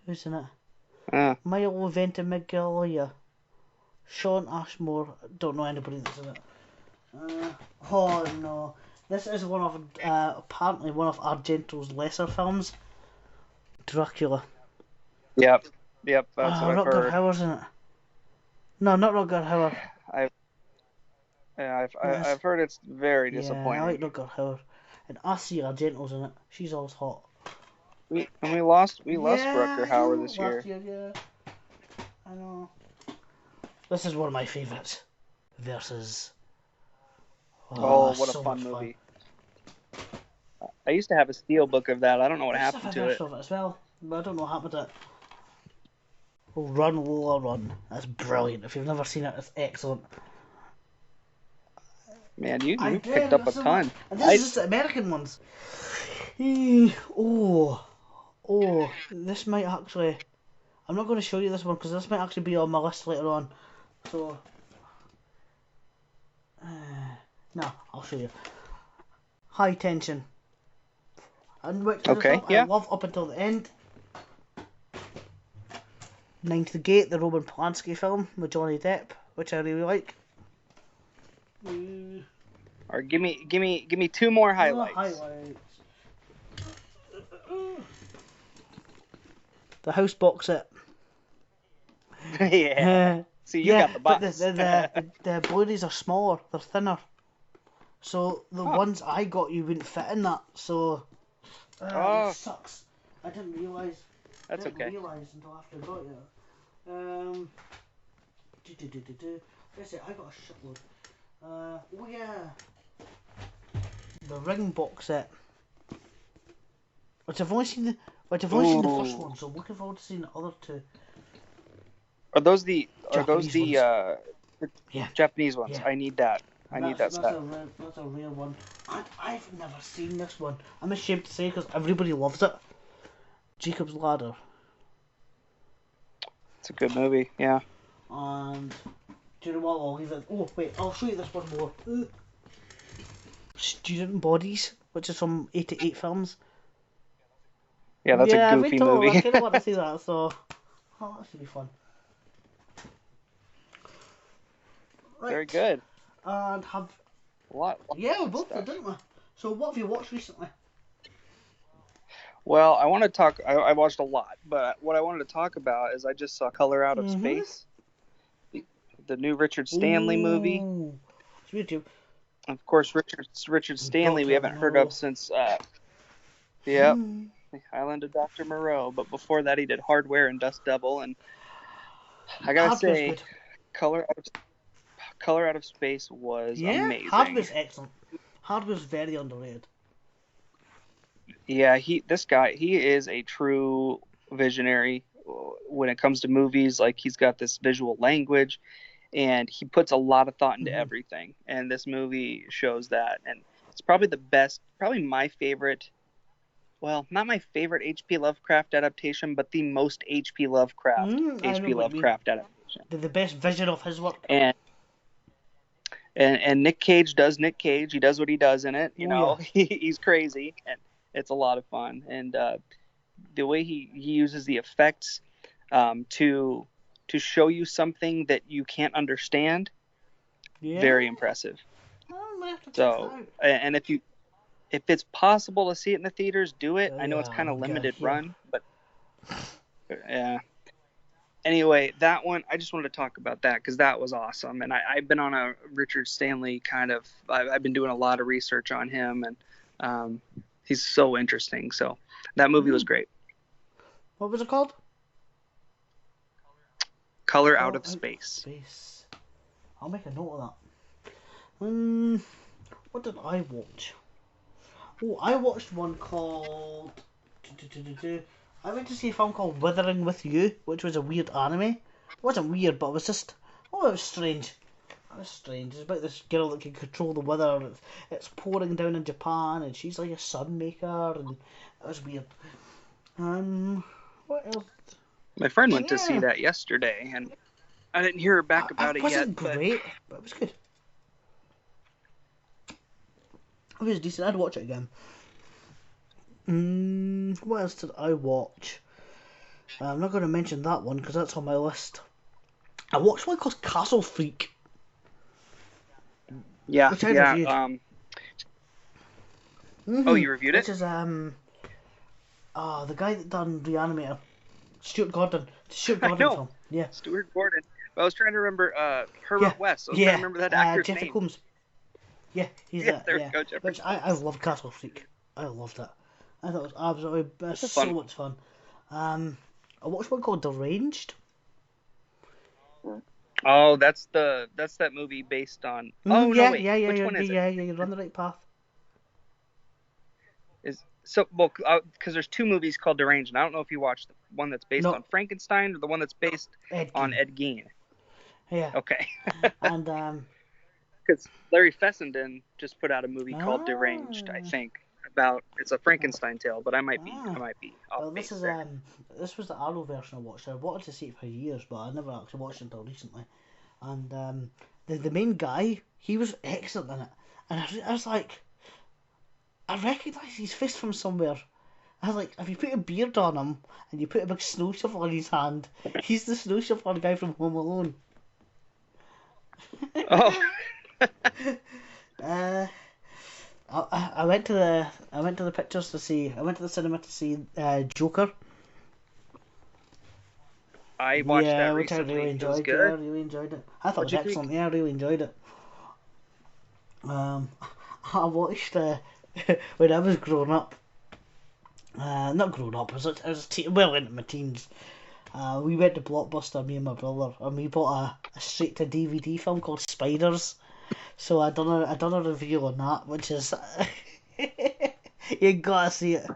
Who's in it? Uh, Milo Ventimiglia. Sean Ashmore. Don't know anybody that's in it. Oh no. This is one of, apparently one of Argento's lesser films. Dracula. yep. Yep, that's what I've Rutger heard. Hauer's in it. No, not Rutger Hauer. I've heard it's very Yeah, I disappointing. like Rutger Hauer. And Assi Argento's in it. She's always hot. We lost Yeah, Rutger I Hauer know. this Last year. year, yeah. I know. This is one of my favourites. Versus. Oh, what a so fun much fun. movie! I used to have a steel book of that. I don't know what I used to have happened a to it. version of it as well, but I don't know what happened to it. Run, Lola, Run. That's brilliant. If you've never seen it, it's excellent. Man, you I picked did. up a ton. And this is just the American ones. This might actually... I'm not going to show you this one because this might actually be on my list later on. So... no, I'll show you. High Tension. And which is a Okay, film I yeah. love up until the end. Ninth Gate, the Roman Polanski film with Johnny Depp, which I really like. Or give me two more highlights. The House box set. Yeah. See, you got the box. But the Blu-rays are smaller. They're thinner. So the ones I got, you wouldn't fit in that. So it sucks. I didn't realise. That's okay. I didn't realise until after I got you. Let's see, I got a shitload. Oh yeah. The Ring box set. Which I've only seen the first one, so I'm looking forward to seeing the other two. Are those the Yeah. Japanese ones? Yeah. I need that. I need that set. That's a rare one. And I've never seen this one. I'm ashamed to say because everybody loves it. Jacob's Ladder. It's a good movie, yeah. And do you know what? I'll leave it. Oh wait, I'll show you this one more. Student Bodies, which is from 88 Films. Yeah, that's a goofy movie. I kind of want to see that, so that should be fun. Right. Very good. And have a lot yeah, we both did, didn't we? So what have you watched recently? Well, I want to talk. I watched a lot, but what I wanted to talk about is I just saw Color Out of Space, the new Richard Stanley movie. It's YouTube. Of course, Richard Stanley we haven't heard of since the Island of Dr. Moreau, but before that he did Hardware and Dust Devil, and I gotta say, Color Out of Space was amazing. Hardware's excellent. Hardware's very underrated. Yeah, this guy is a true visionary when it comes to movies. Like, he's got this visual language, and he puts a lot of thought into everything. And this movie shows that. And it's probably the best, probably my favorite. Well, not my favorite H.P. Lovecraft adaptation, but the most H.P. Lovecraft adaptation. The best vision of his work. And Nick Cage does Nick Cage. He does what he does in it. You know, he's crazy, and it's a lot of fun. And the way he uses the effects to show you something that you can't understand, very impressive. So, and if it's possible to see it in the theaters, do it. I know it's kind of limited run, but yeah. Anyway, that one, I just wanted to talk about that because that was awesome. And I've been on a Richard Stanley I've been doing a lot of research on him, and he's so interesting. So that movie was great. What was it called? Color Out of Space. I'll make a note of that. What did I watch? Oh, I watched one called... I went to see a film called Withering With You, which was a weird anime. It wasn't weird, but it was just... it was strange. It was strange. It's about this girl that can control the weather. It's pouring down in Japan, and she's like a sun maker, and it was weird. What else? My friend went to see Yeah. that yesterday, and I didn't hear back about it yet. It wasn't great, but it was good. It was decent. I'd watch it again. What else did I watch? I'm not going to mention that one because that's on my list. I watched one called Castle Freak. Yeah, which I yeah. reviewed. Oh, you reviewed it? Which is the guy that done Reanimator, Stuart Gordon. Stuart Gordon I know. film. Yeah. Stuart Gordon. I was trying to remember Herbert West. I was trying to remember that actor's Jeffrey name. Combs. Yeah, he's there we go, Jeffrey. Which I love Castle Freak. I loved it. I thought it was absolutely so much fun. I watched one called Deranged. Oh, that's that movie based on. Oh no, wait. Which one is it? Yeah, you're on the right path. Because there's two movies called Deranged, and I don't know if you watched the one that's based on Frankenstein or the one that's based on Ed Gein. Yeah. Okay. And because Larry Fessenden just put out a movie called Deranged, I think. It's a Frankenstein tale, but I might be off well, base there. This was the Arrow version I watched. I wanted to see it for years, but I never actually watched it until recently. And the main guy, he was excellent in it, and I was like, I recognise his face from somewhere. I was like, if you put a beard on him and you put a big snow shovel in his hand, he's the snow shoveler guy from Home Alone. Oh. I went to the pictures to see. I went to the cinema to see Joker. I watched that recently. I really enjoyed. It was good. I really enjoyed it. I thought it was excellent. Yeah, I really enjoyed it. I watched when I was growing up. Not grown up. I was well into my teens. We went to Blockbuster, me and my brother, and we bought a straight to DVD film called Spiders. So I done a review on that, which is you gotta see it.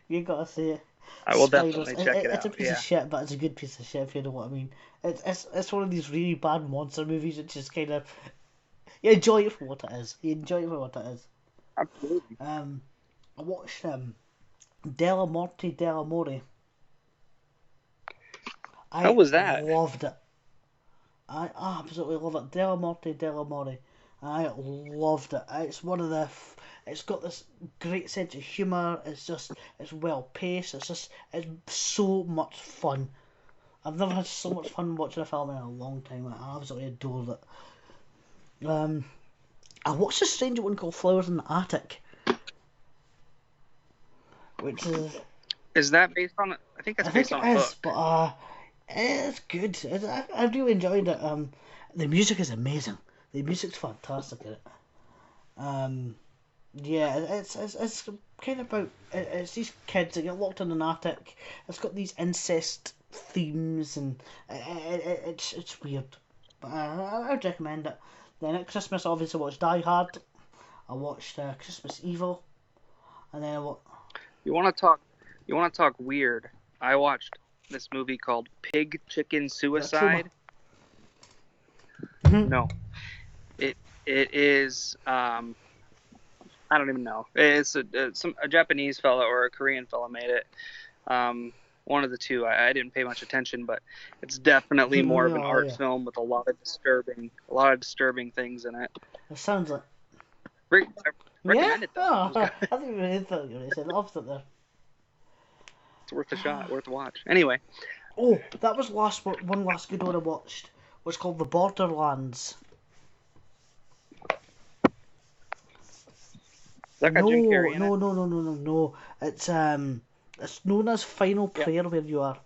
You gotta see it. I will Spiders. definitely check it out. It's a piece of shit, but it's a good piece of shit if you know what I mean. It's one of these really bad monster movies that just kind of you enjoy it for what it is. You enjoy it for what it is. Absolutely. I watched Della Morte Della More. How was that? I loved it. I absolutely love it. Della Morte Della More. I loved it. It's got this great sense of humour. It's well paced. It's so much fun. I've never had so much fun watching a film in a long time. I absolutely adored it. I watched a stranger one called Flowers in the Attic, which is that based on? I think it's based on a book. But it's good. I really enjoyed it. The music is amazing. The music's fantastic in it. Yeah, it's kind of about it's these kids that get locked in an attic. It's got these incest themes and it's weird, but I'd recommend it. Then at Christmas, obviously, I watched Die Hard. I watched Christmas Evil, and then You want to talk weird? I watched this movie called Pig Chicken Suicide. No, it is I don't even know. It's a Japanese fella or a Korean fella made it. One of the two. I didn't pay much attention, but it's definitely more of an art film with a lot of disturbing things in it. It sounds like. Recommend it though. I think you really thought you said the opposite there. It's worth a shot, worth a watch. Anyway. Oh, that was one last good one I watched. Was called The Borderlands. Jim Carrey No. It's known as Final Prayer where you are.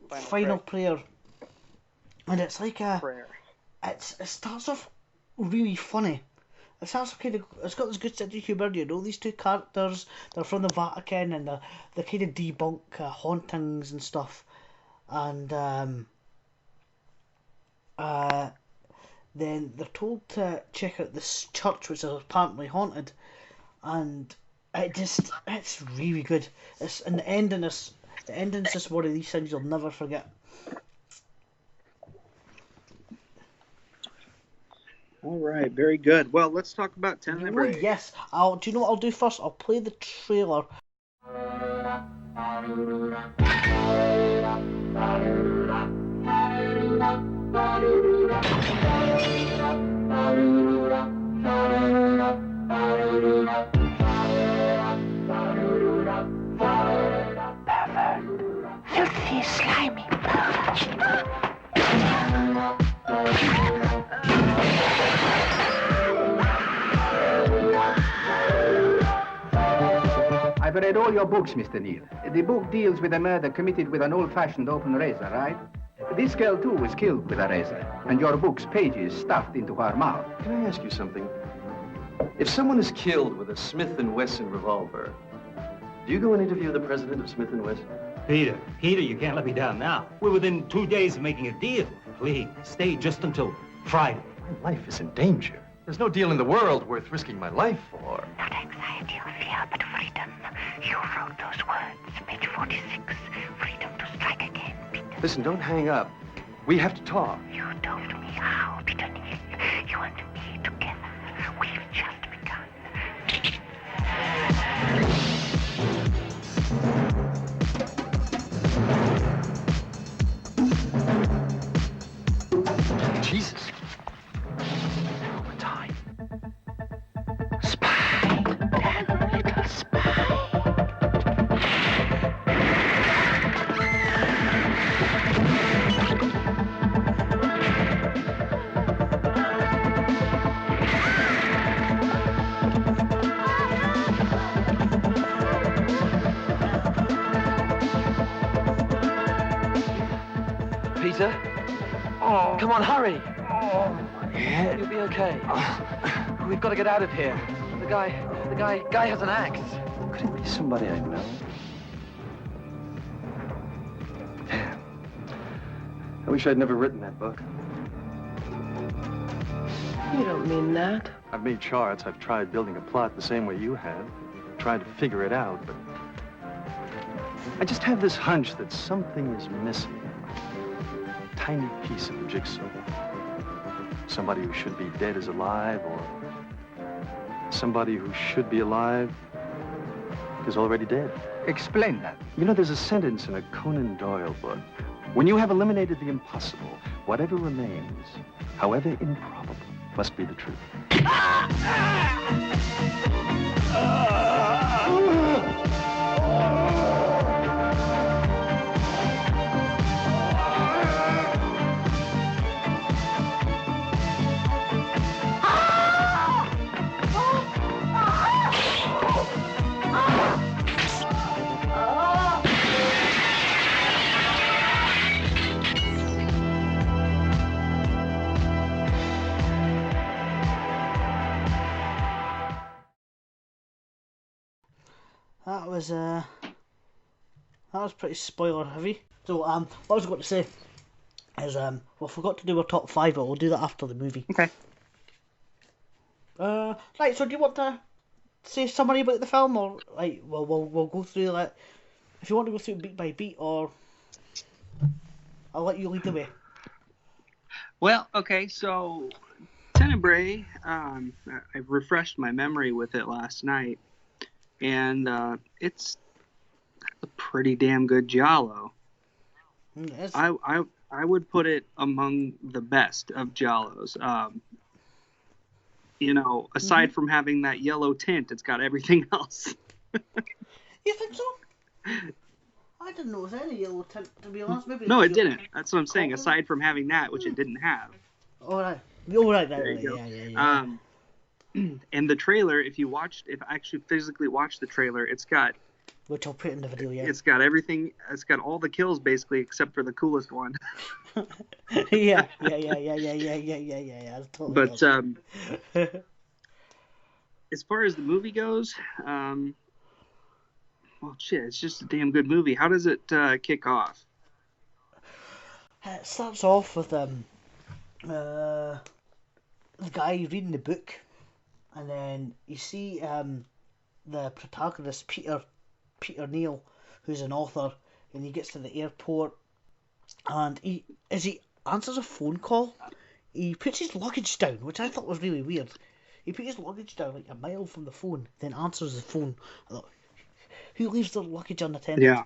Final Prayer. And it's like prayer. It starts off really funny. It's got this good sense of humour. You know, these two characters, they're from the Vatican and they kind of debunk hauntings and stuff. And then they're told to check out this church which is apparently haunted, and it's really good. The ending's just one of these things you'll never forget. All right, very good. Well, let's talk about Tenebrae. Oh, yes. Do you know what I'll do first? I'll play the trailer. Filthy, slimy pervert. I've read all your books, Mr. Neal. The book deals with a murder committed with an old-fashioned open razor, right? This girl, too, was killed with a razor, and your book's pages stuffed into her mouth. Can I ask you something? If someone is killed with a Smith & Wesson revolver, do you go and interview the president of Smith & Wesson? Peter, you can't let me down now. We're within 2 days of making a deal. Please, stay just until Friday. My life is in danger. There's no deal in the world worth risking my life for. Not anxiety or fear, but freedom. You wrote those words, page 46. Freedom to strike again, Peter. Listen, don't hang up. We have to talk. You told me how, Peter Neal. You and me together. We've just begun. Jesus. All the time. Spy. Damn little spy. Peter? Oh. Come on, hurry. Oh. Yeah. You'll be okay. We've got to get out of here. The guy has an axe. Could it be somebody I know? Damn. I wish I'd never written that book. You don't mean that. I've made charts. I've tried building a plot the same way you have. Tried to figure it out, but I just have this hunch that something is missing. A tiny piece of the jigsaw. Somebody who should be dead is alive, or somebody who should be alive is already dead. Explain that. You know, there's a sentence in a Conan Doyle book. When you have eliminated the impossible, whatever remains, however improbable, must be the truth. That was pretty spoiler heavy. So what I was going to say is we forgot to do our top 5, but we'll do that after the movie. Okay. Right. So do you want to say summary about the film, or like we'll go through that? If you want to go through beat by beat, or I'll let you lead the way. Well, okay, so Tenebrae, I refreshed my memory with it last night, and it's a pretty damn good Giallo. Yes. I would put it among the best of Giallos. You know, aside from having that yellow tint, it's got everything else. You think so? I didn't notice any yellow tint, to be honest. Maybe No, it didn't. That's what I'm saying. Aside from having that, which it didn't have. All right. Right. There you go. Yeah. And the trailer, if I actually physically watch the trailer, it's got. Which I'll put in the video, yeah. It's got everything. It's got all the kills basically, except for the coolest one. Yeah. Totally. But as far as the movie goes, well, shit, it's just a damn good movie. How does it kick off? It starts off with the guy reading the book, and then you see the protagonist Peter Neal, who's an author, and he gets to the airport, and he answers a phone call. He puts his luggage down, which I thought was really weird. He put his luggage down like a mile from the phone, then answers the phone. I thought, who leaves their luggage unattended? Yeah.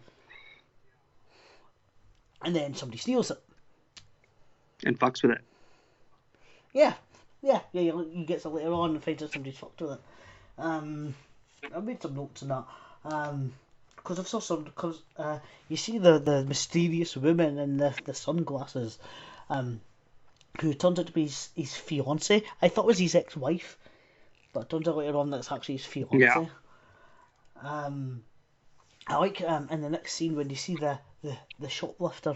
And then somebody steals it. And fucks with it. Yeah. You get to later on and finds out somebody's fucked with it. I made some notes on that. Because I've saw some. Because you see the mysterious woman in the sunglasses, who turns out to be his fiance. I thought it was his ex-wife, but it turns out later on that it's actually his fiance. Yeah. I like in the next scene when you see the shoplifter.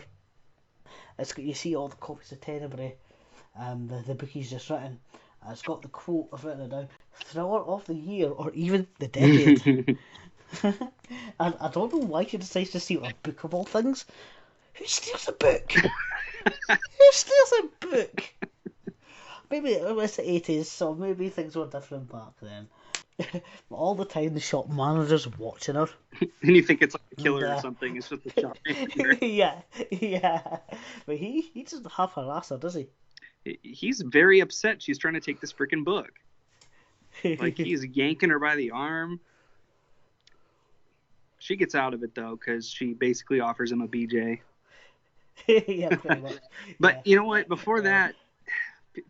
You see all the copies of Tenebrae, the book he's just written. It's got the quote, I've written it down: "Thriller of the year, or even the decade." And I don't know why she decides to steal a book of all things. Who steals a book? Who steals a book? Maybe it was the 80s, so maybe things were different back then. All the time the shop manager's watching her. And you think it's like a killer or something. It's just a shop manager. yeah. But he doesn't have her ass, does he? He's very upset she's trying to take this freaking book. Like, he's yanking her by the arm. She gets out of it, though, because she basically offers him a BJ. Yeah, pretty much. But you know what? Before that,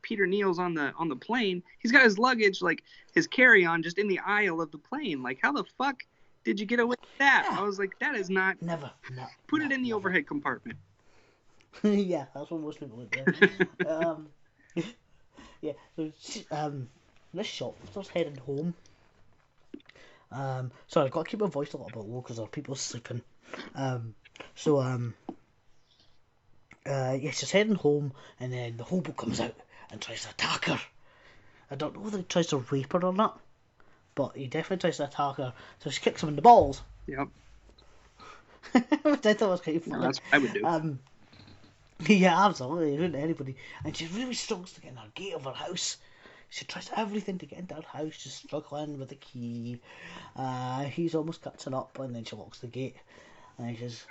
Peter Neal's on the plane. He's got his luggage, like his carry-on, just in the aisle of the plane. Like, how the fuck did you get away with that? Yeah. I was like, that is not... Never. Put it in the overhead compartment. Yeah, that's what most people would do. Yeah, so this shoplifter's heading home. Sorry, I've got to keep my voice a little bit low because there are people sleeping. She's heading home, and then the hobo comes out and tries to attack her. I don't know whether he tries to rape her or not, but he definitely tries to attack her. So she kicks him in the balls. Yep. Which I thought was kind of funny. Well, that's what I would do. Yeah, absolutely. Wouldn't anybody? And she really struggles to get in her gate of her house. She tries everything to get into her house, just struggling with the key. He's almost catching up, and then she locks the gate. And she's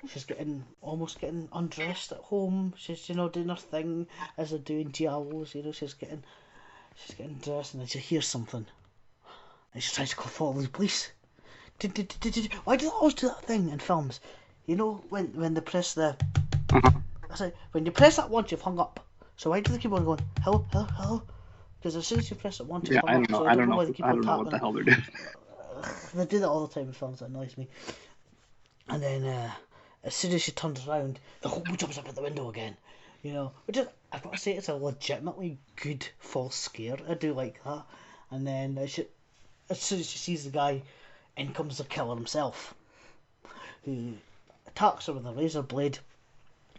almost getting undressed at home. She's doing her thing as they're doing Giallos. She's getting dressed, and then she hears something, and she tries to call follow the police. Why do they always do that thing in films? When they press the. I say when you press that once, you've hung up. So why do they keep on going hello, hello, hello? Because as soon as you press it once, you've hung up. So I don't know what the hell they're doing. They do that all the time in films. That annoys me. And then as soon as she turns around, the hobo jumps up at the window again. Which is, I've got to say, it's a legitimately good false scare. I do like that. And then as soon as she sees the guy, in comes the killer himself, who attacks her with a razor blade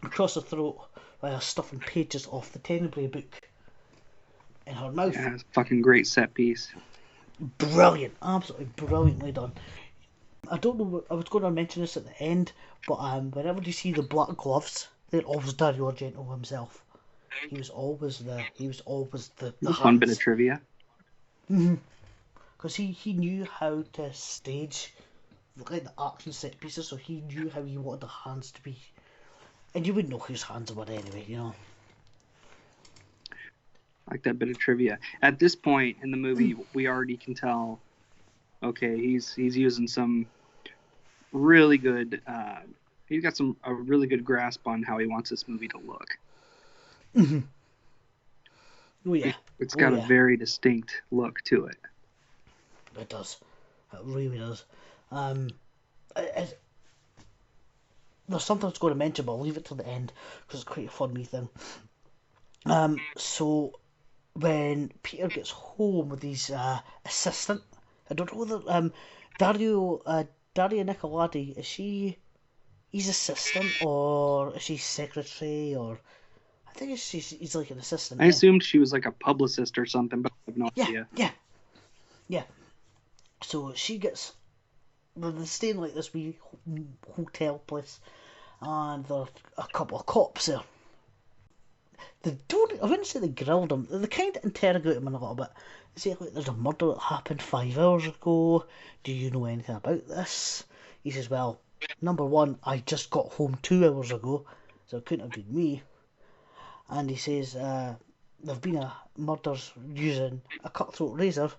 across the throat while stuffing pages off the Tenebrae book in her mouth. Yeah, it's a fucking great set piece. Brilliant, absolutely brilliantly done. I don't know, I was going to mention this at the end, but whenever you see the black gloves, they're always Dario Argento himself. He was always the fun bit of trivia. Because he knew how to stage the action set pieces, so he knew how he wanted the hands to be. And you wouldn't know whose hands were anyway, I like that bit of trivia. At this point in the movie, we already can tell, okay, he's using some really good, he's got a really good grasp on how he wants this movie to look. Mm-hmm. Oh yeah. It's got a very distinct look to it. It does. It really does. There's something I was going to mention, but I'll leave it to the end because it's quite a funny thing. So when Peter gets home with his assistant, I don't know whether Dario Nicoladi, is she his assistant or is she secretary, or I think he's like an assistant. I assumed she was like a publicist or something, but I have no idea. Yeah. So they're staying like this wee hotel place, and there are a couple of cops there. I wouldn't say they grilled him, they kind of interrogate him a little bit. They say, like, there's a murder that happened 5 hours ago, do you know anything about this? He says, well, number one, I just got home 2 hours ago, so it couldn't have been me. And he says, there've been murders using a cutthroat razor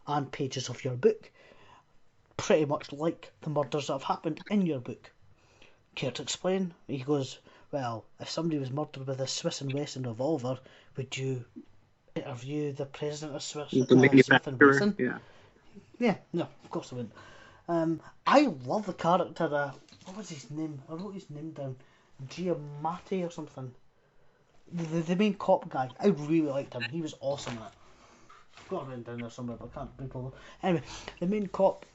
and pages of your book. pretty much like the murders that have happened in your book. Care to explain? He goes, well, if somebody was murdered with a Swiss and Wesson revolver, would you interview the president of Smith and Wesson? Yeah, no, of course I wouldn't. I love the character, what was his name? I wrote his name down. Giamatti or something. The main cop guy. I really liked him. He was awesome in it. I've got it written down there somewhere, but I can't recall it. Anyway, the main cop,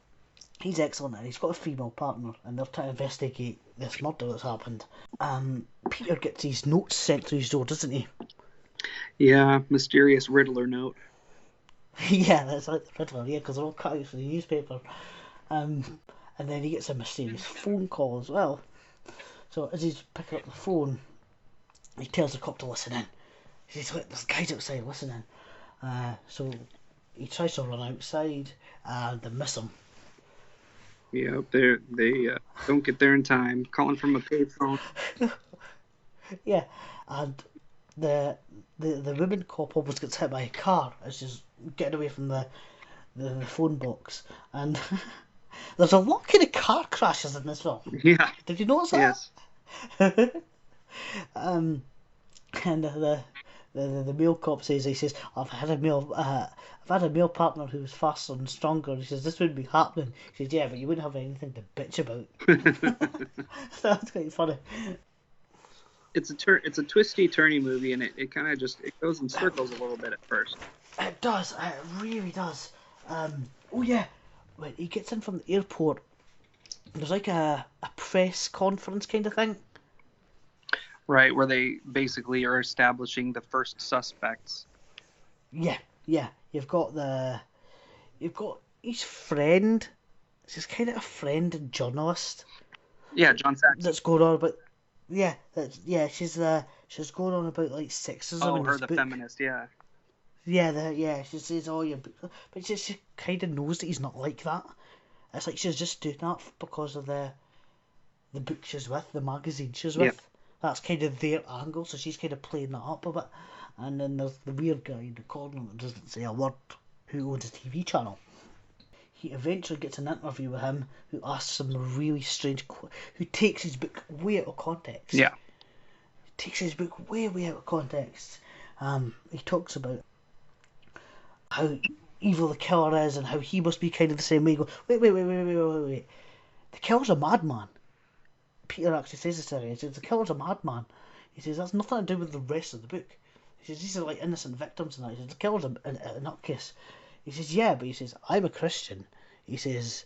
he's excellent, and he's got a female partner, and they're trying to investigate this murder that's happened. Peter gets his notes sent through his door, doesn't he? Yeah, mysterious Riddler note. Yeah, that's like the Riddler, yeah, because they're all cut out from the newspaper. And then he gets a mysterious phone call as well. So as he's picking up the phone, he tells the cop to listen in. He says, look, there's guys outside listening. So he tries to run outside, and they miss him. Yeah, they don't get there in time, calling from a payphone. Yeah, and the woman cop almost gets hit by a car as she's getting away from the phone box. And there's a lot of kind of car crashes in this film. Yeah. Did you notice that? Yes. And the male cop says, I've had a male partner who was faster and stronger. He says, this wouldn't be happening. He says, yeah, but you wouldn't have anything to bitch about. That's quite funny. It's a twisty turny movie, and it kind of just it goes in circles a little bit at first. It does. It really does. Oh yeah, when he gets in from the airport, there's like a press conference kind of thing. Right, where they basically are establishing the first suspects. Yeah. You've got his friend. She's kind of a friend and journalist. Yeah, John Saxon. That's going on about. Yeah, she's going on about like sexism. Oh, in her his the book. feminist, yeah. Yeah, she says, oh, yeah, but she kind of knows that he's not like that. It's like she's just doing that because of the book she's with, the magazine she's with. Yep. That's kind of their angle, so she's kind of playing that up a bit. And then there's the weird guy in the corner that doesn't say a word, who owns a TV channel. He eventually gets an interview with him, who asks some really strange, who takes his book way out of context. Yeah. He takes his book way out of context. He talks about how evil the killer is and how he must be kind of the same way. He goes, wait. The killer's a madman. Peter actually says this to him. He says, the killer's a madman. He says, that's nothing to do with the rest of the book. He says, these are like innocent victims and that. He says, the killer's a nutcase. He says, yeah, but he says, I'm a Christian. He says,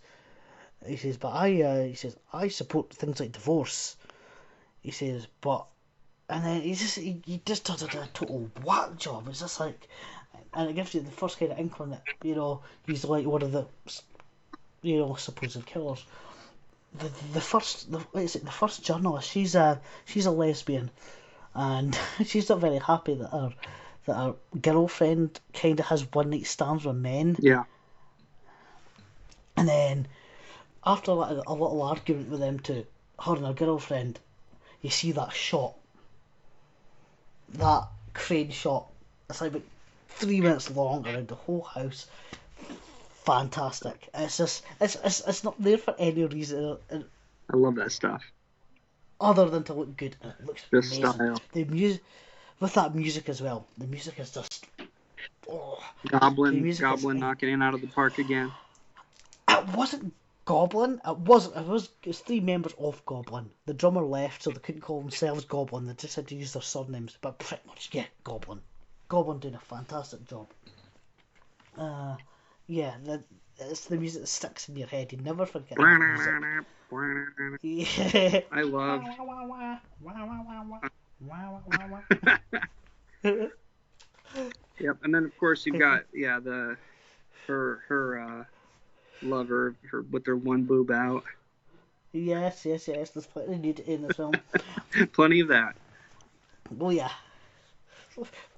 but I support things like divorce. He says, but, and then he just does a total whack job. It's just like, and it gives you the first kind of inkling that, he's like one of the, supposed killers. The first journalist, she's a lesbian, and she's not very happy that her girlfriend kind of has one night stands with men. Yeah. And then after a little argument with them to her and her girlfriend, you see that shot, that crane shot. It's like about 3 minutes long around the whole house. Fantastic. It's just it's not there for any reason. I love that stuff. Other than to look good, and it looks just amazing. Style. The music, with that music as well. The music is just Goblin knocking it out of the park again. It wasn't Goblin. It was 3 members of Goblin. The drummer left, so they couldn't call themselves Goblin. They just had to use their surnames. But pretty much, yeah, Goblin. Goblin doing a fantastic job. Yeah, it's the music that sticks in your head. You never forget that music. Yeah. I love. Yep, and then of course you've got her lover, her with her one boob out. Yes. There's plenty of nudity in this film. Plenty of that. Oh yeah.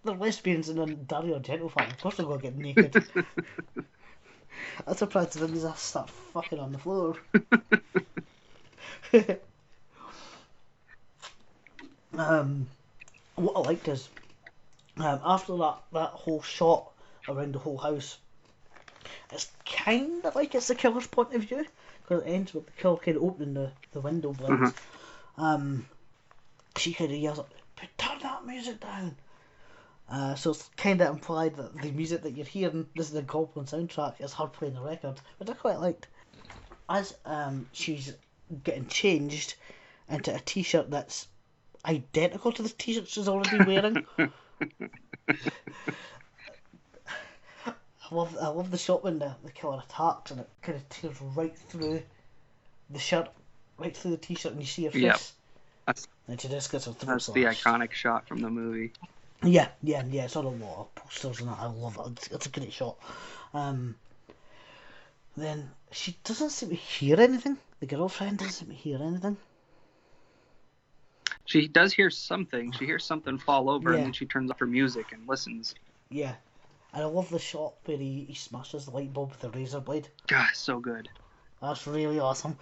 They're lesbians in a Dario Argento film. Of course they're going to get naked. I'm surprised they didn't just start fucking on the floor. What I liked is, after that whole shot around the whole house, it's kind of like it's the killer's point of view, because it ends with the killer kind of opening the window blinds. She kind of yells up, "Turn that music down!" So it's kind of implied that the music that you're hearing, this is the Goblin soundtrack, is her playing the record, which I quite liked. As she's getting changed into a t-shirt that's identical to the t-shirt she's already wearing. I love the shot when the killer attacks and it kind of tears right through the shirt, right through the t-shirt, and you see her face. And she just gets her throat That's slashed. the iconic shot from the movie. Yeah, it's on a lot of posters and that. I love it. It's a great shot. Then she doesn't seem to hear anything. The girlfriend doesn't seem to hear anything. She does hear something. She hears something fall over, Yeah. and then she turns off her music and listens. Yeah. And I love the shot where he smashes the light bulb with a razor blade. God, so good. That's really awesome.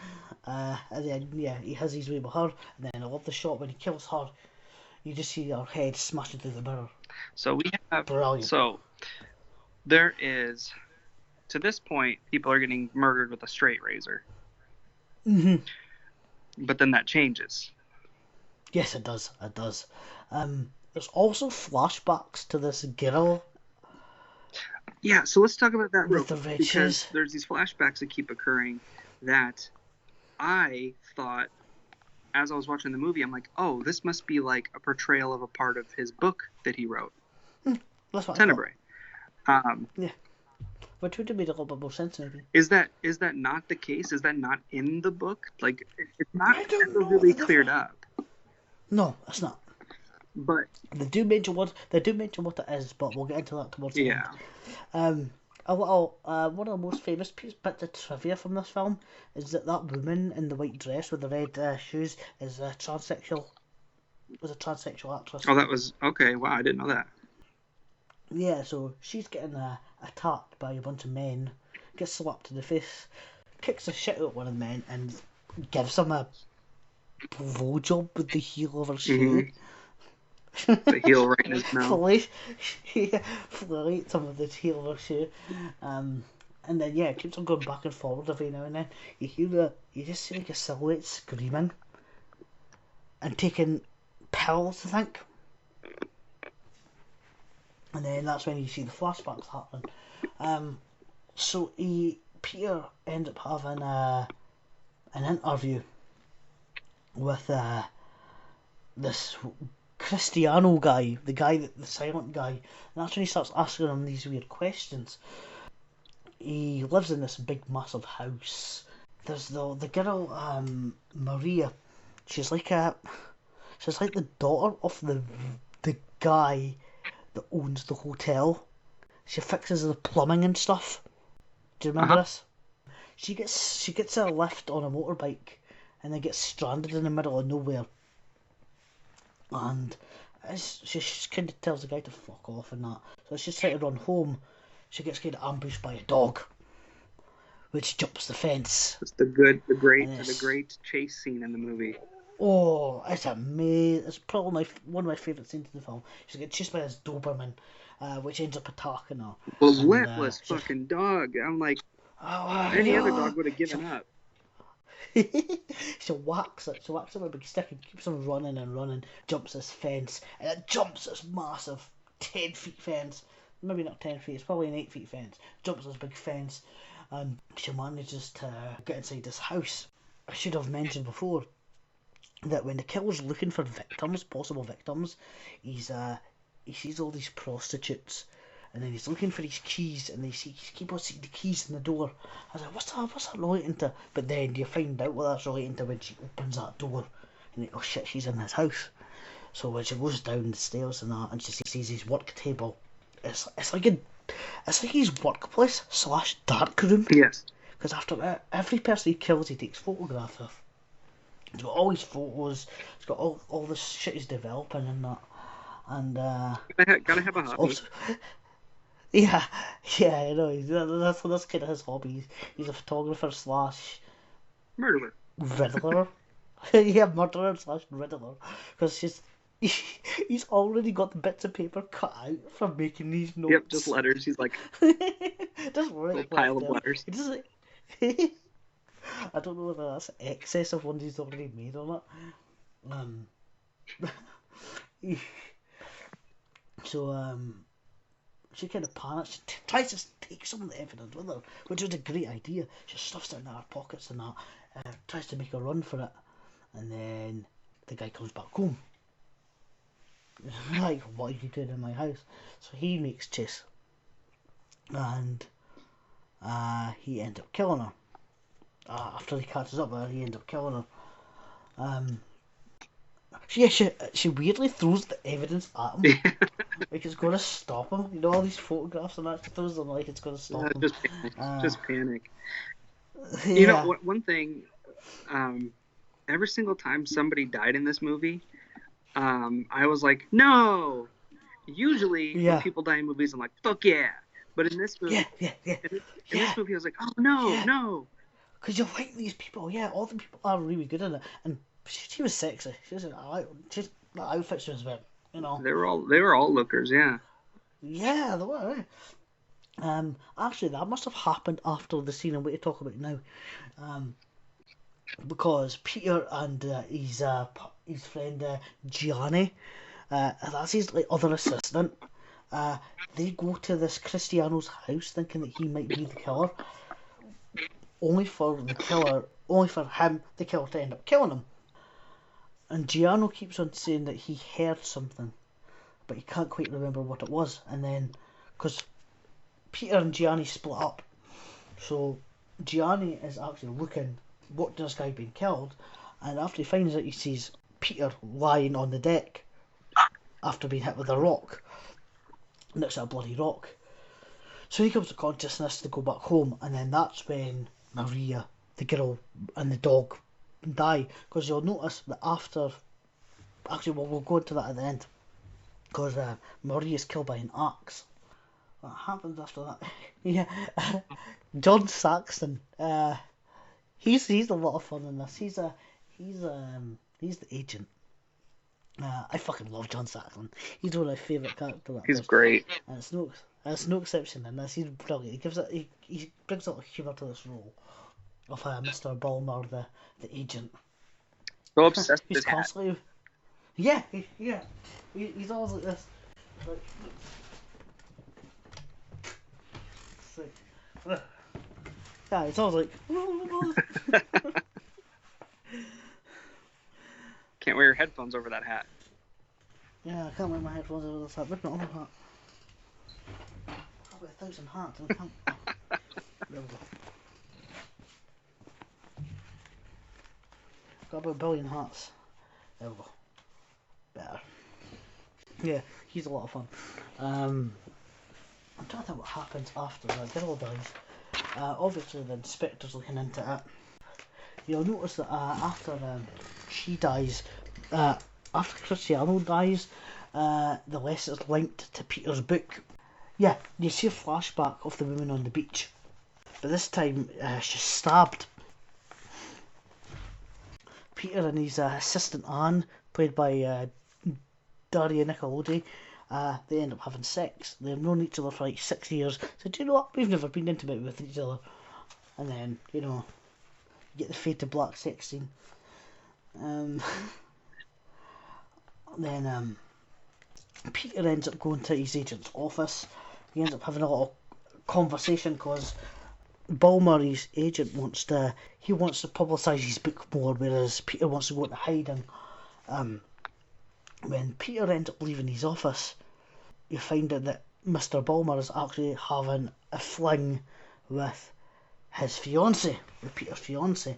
And then, he has his way with her. And then I love the shot when he kills her. You just see her head smashing through the mirror. So we have... Brilliant. So there is... To this point, people are getting murdered with a straight razor. Mm-hmm. But then that changes. Yes, it does. It does. There's also flashbacks to this girl. Yeah, so let's talk about that real With the quick, riches. because there's these flashbacks that keep occurring that I thought, as I was watching the movie, I'm like, oh, this must be like a portrayal of a part of his book that he wrote, That's what Tenebrae. Yeah. Which would have made a little bit more sense, maybe. Is that not the case? Is that not in the book? Like, it's not I don't ever know. really cleared up. No, it's not. But They do mention what it is, but we'll get into that towards the yeah, end. One of the most famous bits of trivia from this film is that woman in the white dress with the red shoes is a transsexual. Was a transsexual actress. oh, that was okay. Wow, I didn't know that. Yeah, so she's getting attacked by a bunch of men, gets slapped in the face, kicks the shit out of one of the men, and gives him a blowjob with the heel of her shoe. The heel right in his mouth. Flates him with the heel of her shoe. And then it keeps on going back and forward every now and then. You just see like a silhouette screaming and taking pills, I think. And then that's when you see the flashbacks happening. So Peter ends up having an interview with this Cristiano guy, the silent guy, and that's when he starts asking him these weird questions. He lives in this big massive house. There's the girl Maria. She's like the daughter of the guy that owns the hotel. She fixes the plumbing and stuff. Do you remember this? She gets a lift on a motorbike and then gets stranded in the middle of nowhere. And she kind of tells the guy to fuck off and that. So as she's trying to run home, she gets kind of ambushed by a dog, which jumps the fence. It's the great chase scene in the movie. Oh, it's amazing. It's probably one of my favourite scenes in the film. She gets chased by this Doberman, which ends up attacking her. Relentless fucking dog. I'm like, any other dog would have given up. She whacks it with a big stick and keeps on running and running, jumps this fence, and it jumps this massive 10 feet fence. Maybe not 10 feet, it's probably an 8 feet fence. Jumps this big fence, and she manages to get inside this house. I should have mentioned before that when the killer's looking for possible victims, he sees all these prostitutes, and then he's looking for his keys, and he keep on seeing the keys in the door. I was like, what's that relating to? But then you find out what that's relating to when she opens that door, and oh shit, she's in this house. So when she goes down the stairs and that, and she sees his work table, it's like his workplace / dark room. Yes. Because after every person he kills, he takes photographs of. He's got all his photos. He's got all the shit he's developing and that. And gotta have a hobby. also, yeah, you know, that's kind of his hobby. He's a photographer / Murderer. Riddler. Yeah, murderer / Riddler. Because he's already got the bits of paper cut out for making these notes. Yep, just letters. He's like just a little pile of there. letters. He doesn't. I don't know whether that's excess of ones he's already made or not. So she kind of panics. She tries to take some of the evidence with her, which was a great idea. She stuffs it in her pockets and that. Tries to make a run for it, and then the guy comes back home. Like, what are you doing in my house? So he makes chase, and he ends up killing her. After he catches up with her, he ends up killing her. She weirdly throws the evidence at him, like it's going to stop him. You know, all these photographs and that, she throws them like it's going to stop him. Just panic. Yeah. You know, one thing, every single time somebody died in this movie, I was like, no! Usually, when people die in movies, I'm like, fuck yeah! But in this movie, in this movie, I was like, oh no, no! Because you like these people, all the people are really good in it, and she was sexy. The outfit she was wearing, you know. They were all lookers, yeah. Yeah, they were. Actually, that must have happened after the scene I'm going to talk about now, because Peter and his friend Gianni, that's his like other assistant. They go to this Cristiano's house thinking that he might be the killer, only for him, the killer, to end up killing him. And Gianno keeps on saying that he heard something, but he can't quite remember what it was. And then, because Peter and Gianni split up, so Gianni is actually looking, what this guy been killed? And after he finds out, he sees Peter lying on the deck after being hit with a rock, next to a bloody rock. So he comes to consciousness to go back home, and then that's when Maria, the girl, and the dog die. Because you'll notice that after, actually we'll go into that at the end, because Maria is killed by an axe. What happens after that? Yeah, John Saxon. He's a lot of fun in this. He's the agent. I fucking love John Saxon. He's one of my favourite characters. He's great. And it's no exception in this. He's brilliant. He brings a lot of humour to this role of Mr. Bulmer, the agent. So obsessed with He's his hat. constantly. He's always like this. Yeah, it's always like. Can't wear your headphones over that hat. Yeah, I can't wear my headphones over this hat. Where's my other hat? I've got 1,000 hats and I can't. There we go. Got about 1 billion hats. There we go. Better. Yeah, he's a lot of fun. I'm trying to think what happens after the girl dies. Obviously the inspector's looking into it. You'll notice that after she dies, after Cristiano dies, the list is linked to Peter's book. Yeah, you see a flashback of the woman on the beach, but this time she's stabbed. Peter and his assistant Anne, played by Dario Argento, they end up having sex. They've known each other for like 6 years. So do you know what? We've never been intimate with each other. And then, you know, you get the fade to black sex scene. Then Peter ends up going to his agent's office. He ends up having a little conversation because Bulmer, his agent, wants to publicise his book more, whereas Peter wants to go into hiding. When Peter ends up leaving his office, you find out that Mr. Bulmer is actually having a fling with his fiancée, with Peter's fiancée,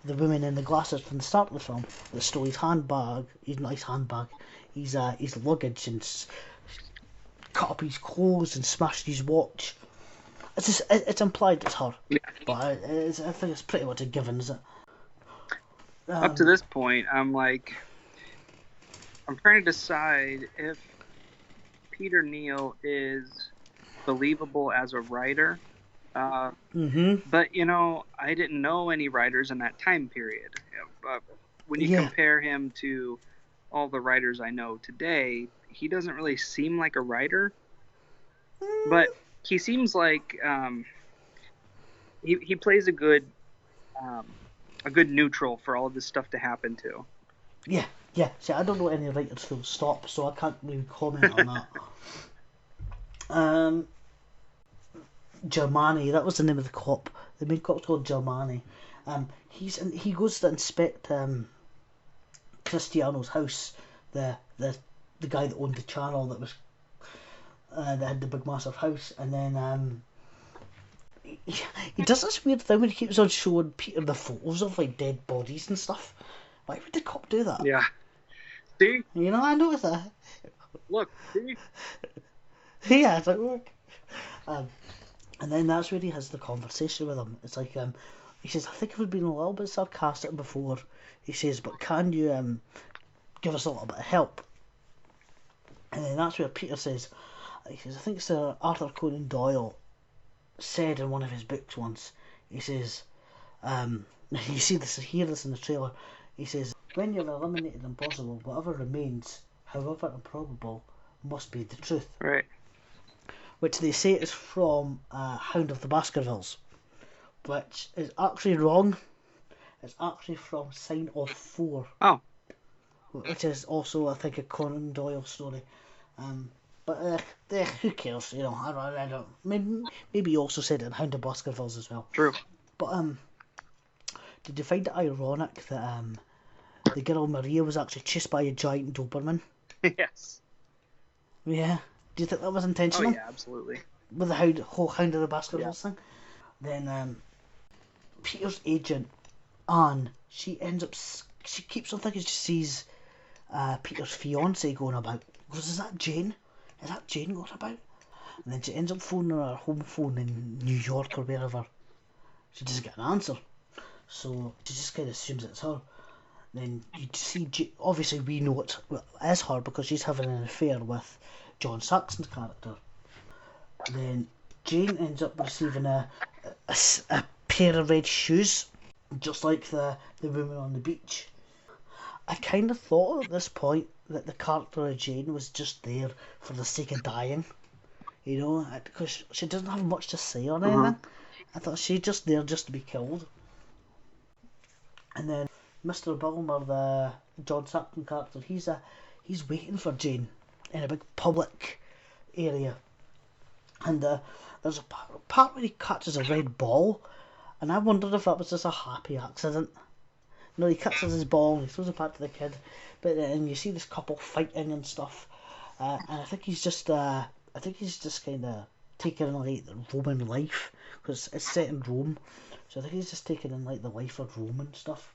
the woman in the glasses from the start of the film that stole his handbag, his nice handbag, his luggage, and cut up his clothes and smashed his watch. It's implied it's her, but I think it's pretty much a given, is it? Up to this point, I'm trying to decide if Peter Neal is believable as a writer. But, you know, I didn't know any writers in that time period. When you compare him to all the writers I know today, he doesn't really seem like a writer, but he seems like he plays a good neutral for all of this stuff to happen to. Yeah. See, I don't know any writers full stop, so I can't really comment on that. Germani, that was the name of the cop. The main cop's called Germani. He goes to inspect Cristiano's house, the guy that owned the channel that was that had the big massive house, and then he does this weird thing when he keeps on showing Peter the photos of like dead bodies and stuff. Why would the cop do that? Yeah. See? You know, I noticed that. Look, see? Yeah, it's like, look. And then that's where he has the conversation with him. It's like, he says, I think I've been a little bit sarcastic before. He says, but can you give us a little bit of help? And then that's where Peter says, he says, I think Sir Arthur Conan Doyle said in one of his books once, he says, you hear this in the trailer, he says, when you're eliminated impossible, whatever remains, however improbable, must be the truth. Right. Which they say is from Hound of the Baskervilles, which is actually wrong. It's actually from Sign of Four. Oh. Which is also, I think, a Conan Doyle story. But who cares? You know, I don't. Maybe he also said it in Hound of Baskervilles as well. True. But did you find it ironic that the girl Maria was actually chased by a giant Doberman? Yes. Yeah. Do you think that was intentional? Oh yeah, absolutely. With the whole Hound of the Baskervilles thing? Then Peter's agent, Anne, she keeps on thinking she sees Peter's fiance going about. Goes, is that Jane? Is that Jane going about? And then she ends up phoning her home phone in New York or wherever. She doesn't get an answer. So she just kind of assumes it's her. Then you see, obviously we know it is her because she's having an affair with John Saxon's character. Then Jane ends up receiving a pair of red shoes, just like the woman on the beach. I kind of thought at this point that the character of Jane was just there for the sake of dying, you know, because she doesn't have much to say or anything. I thought she's just there just to be killed. And then Mr. Bulmer, the John Saxon character, he's waiting for Jane in a big public area, and there's a part where he catches a red ball, and I wondered if that was just a happy accident. No, he catches his ball and he throws it back to the kid, but then you see this couple fighting and stuff, and I think he's just kind of taking in like the Roman life, because it's set in Rome, so I think he's just taking in like the life of Rome and stuff.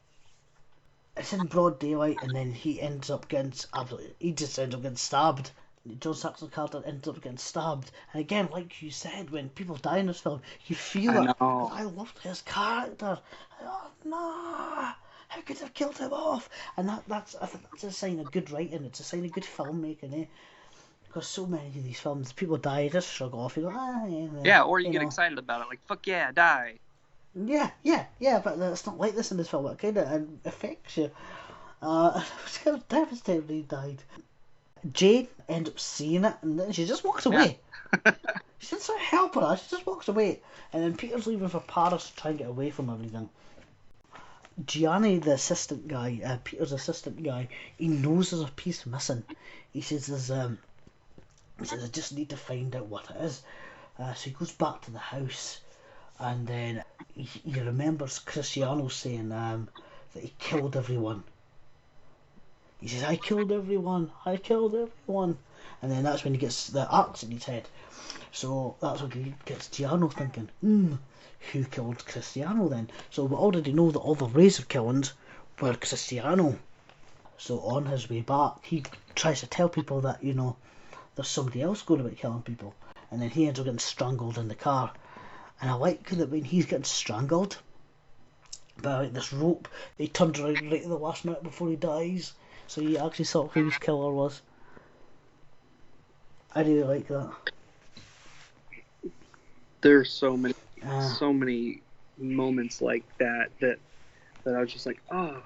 It's in broad daylight, and then he just ends up getting stabbed. John Saxon's character ends up getting stabbed, and again, like you said, when people die in this film, you feel it. I loved his character. Oh, no, how could they have killed him off? And I think that's a sign of good writing. It's a sign of good filmmaking, eh? Because so many of these films, people die, you just shrug off. You go, yeah, or you get excited about it, like fuck yeah, die. Yeah, but it's not like this in this film. It kind of affects you. It was kind of devastating when he died. Jane ends up seeing it, and then she just walks away. Yeah. She doesn't help her, she just walks away. And then Peter's leaving for Paris to try and get away from everything. Gianni, the assistant guy, Peter's assistant guy, he knows there's a piece missing. He says, I just need to find out what it is. So he goes back to the house, and then he remembers Cristiano saying that he killed everyone. He says, I killed everyone. And then that's when he gets the axe in his head. So that's what gets Gianno thinking, who killed Cristiano then? So we already know that all the razor killings were Cristiano. So on his way back, he tries to tell people that, you know, there's somebody else going about killing people. And then he ends up getting strangled in the car. And I like that when he's getting strangled by like this rope, he turns around right at the last minute before he dies. So you actually saw who his killer was. I really like that. There's so many moments like that I was just like, oh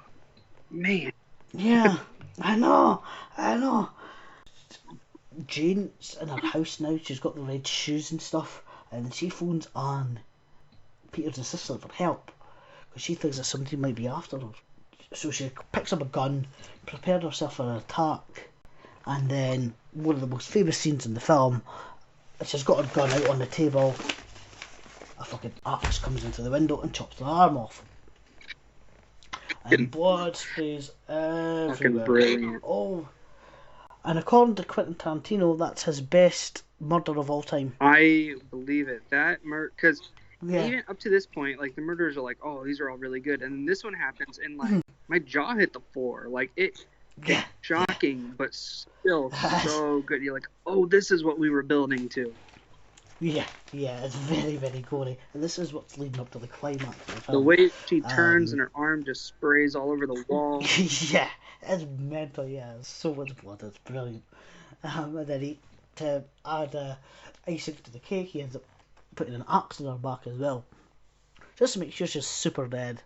man. Yeah. I know. Jane's in her house now. She's got the red shoes and stuff, and she phones Anne, Peter's assistant, for help because she thinks that somebody might be after her. So she picks up a gun, prepared herself for an attack, and then one of the most famous scenes in the film, she's got her gun out on the table. A fucking axe comes into the window and chops her arm off. And blood sprays everywhere. Fucking brilliant. Oh. And according to Quentin Tarantino, that's his best murder of all time. I believe it. That murder, because Yeah. even up to this point, like the murders are like, oh, these are all really good, and then this one happens, and like my jaw hit the floor. Like it's shocking, but still so good. You're like, oh, this is what we were building to. Yeah, it's very, very gory. And this is what's leading up to the climax of the film. The way she turns and her arm just sprays all over the wall. Yeah, it's mental, yeah. It's so much blood, it's brilliant. And then to add icing to the cake, he ends up putting an axe in her back as well. Just to make sure she's super dead.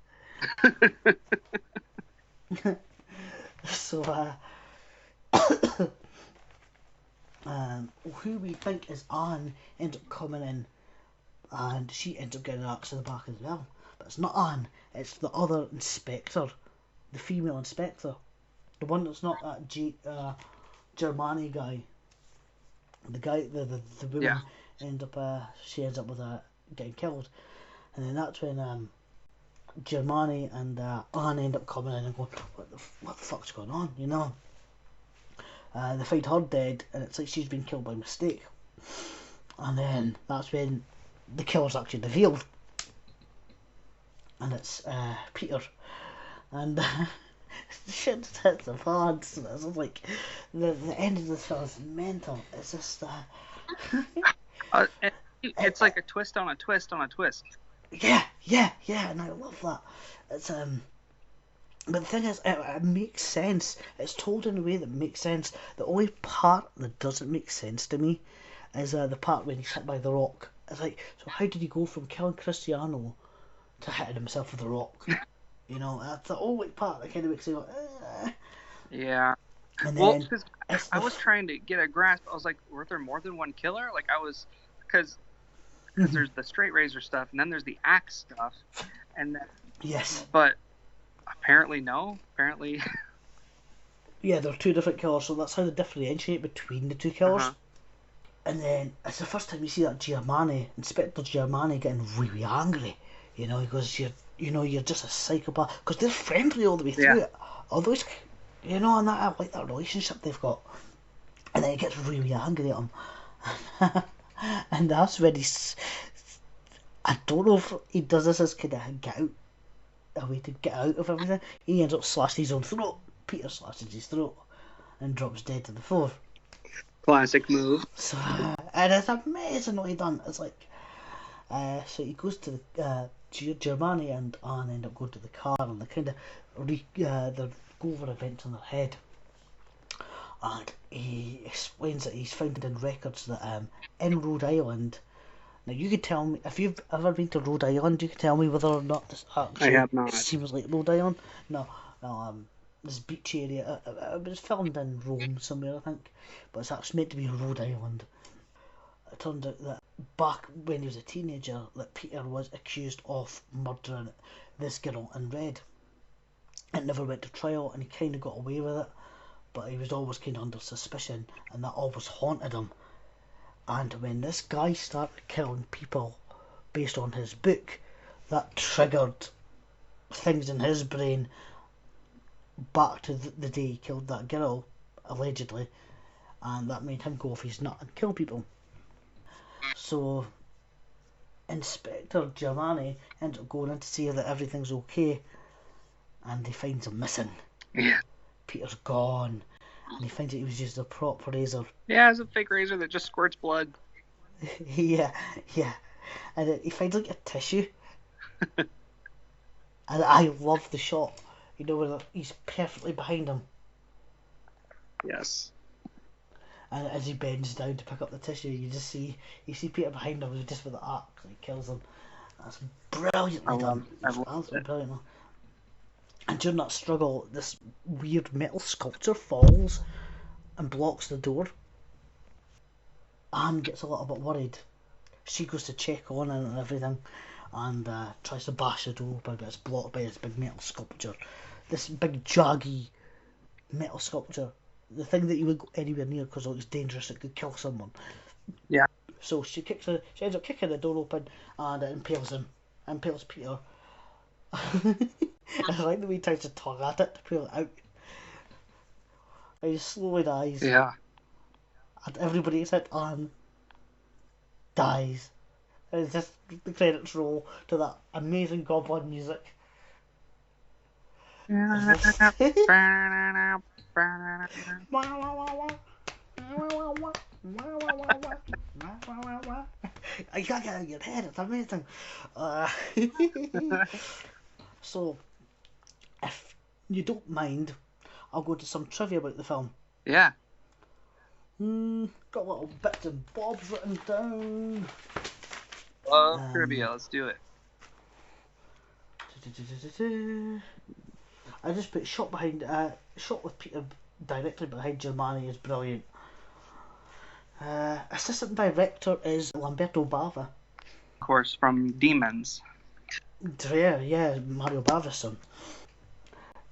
So, who we think is Anne ends up coming in, and she ends up getting an axe in the back as well. But it's not Anne, it's the other inspector, the female inspector, the one that's not that Germani guy. The guy, the woman, she ends up with getting killed, and then that's when Germani and Anne end up coming in and going, what the fuck's going on, you know? They find her dead, and it's like she's been killed by mistake. And then that's when the killer's actually revealed, and it's Peter. And shit hits the fans. It's like the end of this film is mental. It's just it's like a twist on a twist on a twist. Yeah, and I love that. It's but the thing is, it makes sense. It's told in a way that makes sense. The only part that doesn't make sense to me is the part when he's hit by the rock. It's like, so how did he go from killing Cristiano to hitting himself with the rock? You know, that's the only part that kind of makes me go, Yeah. And well, then because I was trying to get a grasp. I was like, were there more than one killer? Like, I was, because there's the straight razor stuff, and then there's the axe stuff, and then, yes, but apparently no. Apparently, yeah, there are two different killers, so that's how they differentiate between the two killers. And then it's the first time you see that Inspector Giamatti getting really angry. You know, he goes, you're just a psychopath, because they're friendly all the way through it. Although, you know, and that I like that relationship they've got. And then he gets really angry at him. And that's when I don't know if he does this as kind of a way to get out of everything. He ends up slashing his own throat. Peter slashes his throat and drops dead to the floor. Classic move. So, and it's amazing what he done. It's like, so he goes to the Germani and Anne end up going to the car, and they kind of they go over events in their head. And he explains that he's found in records that in Rhode Island. Now you could tell me if you've ever been to Rhode Island. You could tell me whether or not this actually I have not. seems like Rhode Island. No, this beach area. It was filmed in Rome somewhere, I think, but it's actually meant to be Rhode Island. It turned out that back when he was a teenager, that Peter was accused of murdering this girl in red. It never went to trial, and he kind of got away with it, but he was always kind of under suspicion, and that always haunted him. And when this guy started killing people based on his book, that triggered things in his brain back to the day he killed that girl, allegedly, and that made him go off his nut and kill people. So Inspector Giovanni ends up going in to see that everything's okay, and he finds him missing. Yeah. Peter's gone, and he finds out he was just a prop razor. Yeah, it's a fake razor that just squirts blood. yeah, and he finds like a tissue. And I love the shot, you know, where he's perfectly behind him. Yes. And as he bends down to pick up the tissue, you see Peter behind him just with the axe, and he kills him. That's brilliantly done. I love it. Brilliant. And during that struggle, this weird metal sculpture falls and blocks the door. Anne gets a little bit worried. She goes to check on it and everything, and tries to bash the door open, but it's blocked by this big metal sculpture. This big jaggy metal sculpture. The thing that you would go anywhere near because it looks dangerous, it could kill someone. Yeah. So she ends up kicking the door open, and it impales Peter. I like the way he tries to tug at it to pull it out. And he slowly dies. Yeah. And everybody except Anne dies. And it's just the credits roll to that amazing goblin music. I can't get out of your head, it's amazing. So, if you don't mind, I'll go to some trivia about the film. Yeah. Got little bits and bobs written down. Trivia, let's do it. I just put shot with Peter directly behind Germani is brilliant. Assistant director is Lamberto Bava. Of course, from Demons. Yeah, Mario Bava's son.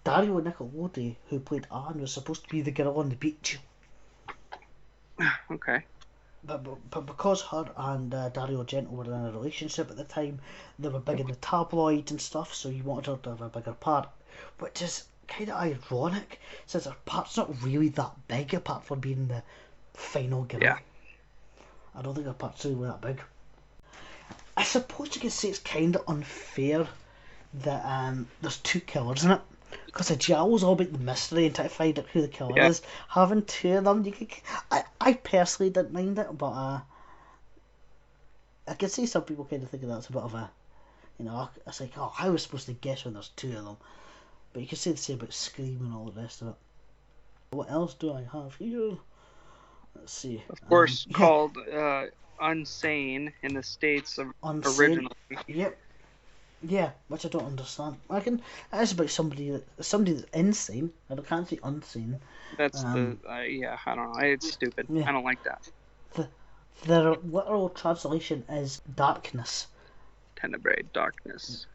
Dario Argento, who played Anne, was supposed to be the girl on the beach. Okay. But because her and Dario Argento were in a relationship at the time, they were big in the tabloids and stuff, so you wanted her to have a bigger part. Which is kind of ironic, since her part's not really that big, apart from being the final girl. Yeah. I don't think her part's really that big. I suppose you could say it's kind of unfair that there's two killers in it. Because the Giallo's all about the mystery and trying to find out who the killer is. Having two of them, I personally didn't mind it, but I could see some people kind of thinking that's a bit of a, it's like, oh, I was supposed to guess when there's two of them. But you can say the same about Scream and all the rest of it. What else do I have here? Let's see. Of course, called Unsane in the States originally. Yep. Yeah, which I don't understand. It's about somebody that's insane. I can't say unsane. That's I don't know. It's stupid. Yeah. I don't like that. The literal translation is darkness. Tenebrae, darkness.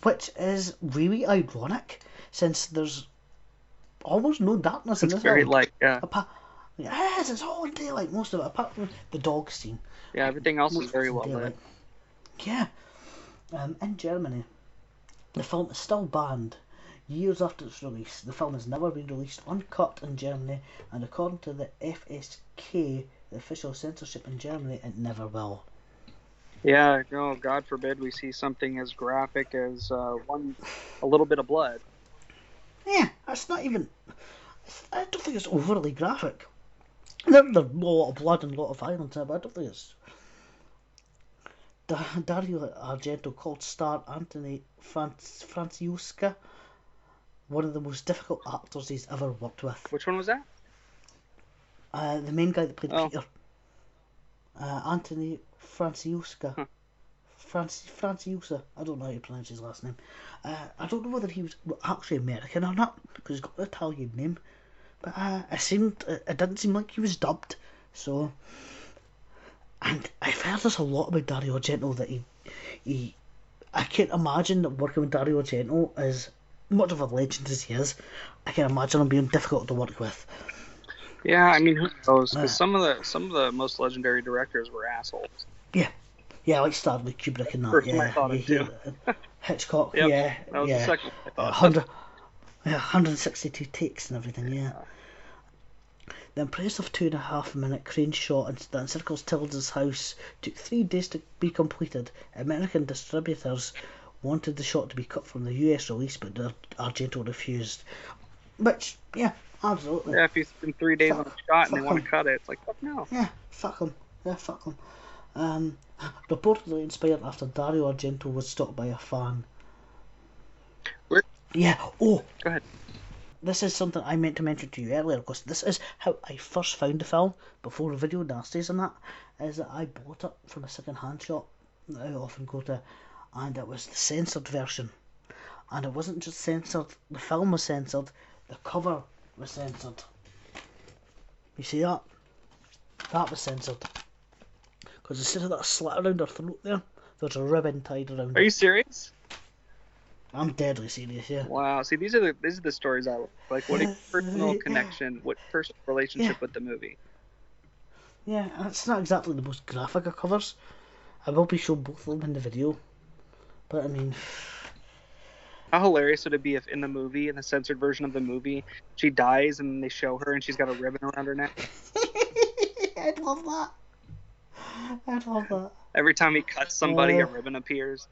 Which is really ironic, since there's almost no darkness in this very film. Yes, it's all in daylight, most of it, apart from the dog scene. Yeah, everything else is very well lit. Yeah. In Germany, the film is still banned. Years after its release, the film has never been released uncut in Germany, and according to the FSK, the official censorship in Germany, it never will. Yeah, no, God forbid we see something as graphic as a little bit of blood. Yeah, it's not even. I don't think it's overly graphic. There's a lot of blood and a lot of violence in it, but I don't think it's. Dario Argento called star Anthony Franciusca one of the most difficult actors he's ever worked with. Which one was that? The main guy that played Peter. Anthony Franciusca. Huh. Franciusa. I don't know how you pronounce his last name. I don't know whether he was actually American or not, because he's got an Italian name. But it didn't seem like he was dubbed. So, and I've heard this a lot about Dario Argento, that I can't imagine that working with Dario Argento, as much of a legend as he is, I can imagine him being difficult to work with. Yeah, I mean, who knows? Because some of the most legendary directors were assholes. Yeah, like Stanley Kubrick and that. First one I thought of too. Hitchcock. Yep, yeah, that was the second I thought. 162 takes and everything. Yeah. The impressive 2.5-minute crane shot that encircles Tilda's house took 3 days to be completed. American distributors wanted the shot to be cut from the US release, but Argento refused. Which, yeah, absolutely. Yeah, if you spend 3 days on a shot and they want to cut it, it's like, fuck no. Yeah, fuck them. Yeah, fuck them. Reportedly inspired after Dario Argento was stopped by a fan. Where? Yeah, oh! Go ahead. This is something I meant to mention to you earlier, because this is how I first found the film, before the video Nasties and that, is that I bought it from a second-hand shop that I often go to, and it was the censored version. And it wasn't just censored, the film was censored, the cover was censored. You see that? That was censored. Because instead of that slit around her throat there's a ribbon tied around her. Are you serious? I'm deadly serious, yeah. Wow. See, these are the stories I like. What a personal connection, what personal relationship with the movie. Yeah, and it's not exactly the most graphic of covers. I will be showing both of them in the video. But I mean, how hilarious would it be if in the movie, in the censored version of the movie, she dies and they show her and she's got a ribbon around her neck? I'd love that. I'd love that. Every time he cuts somebody, a ribbon appears.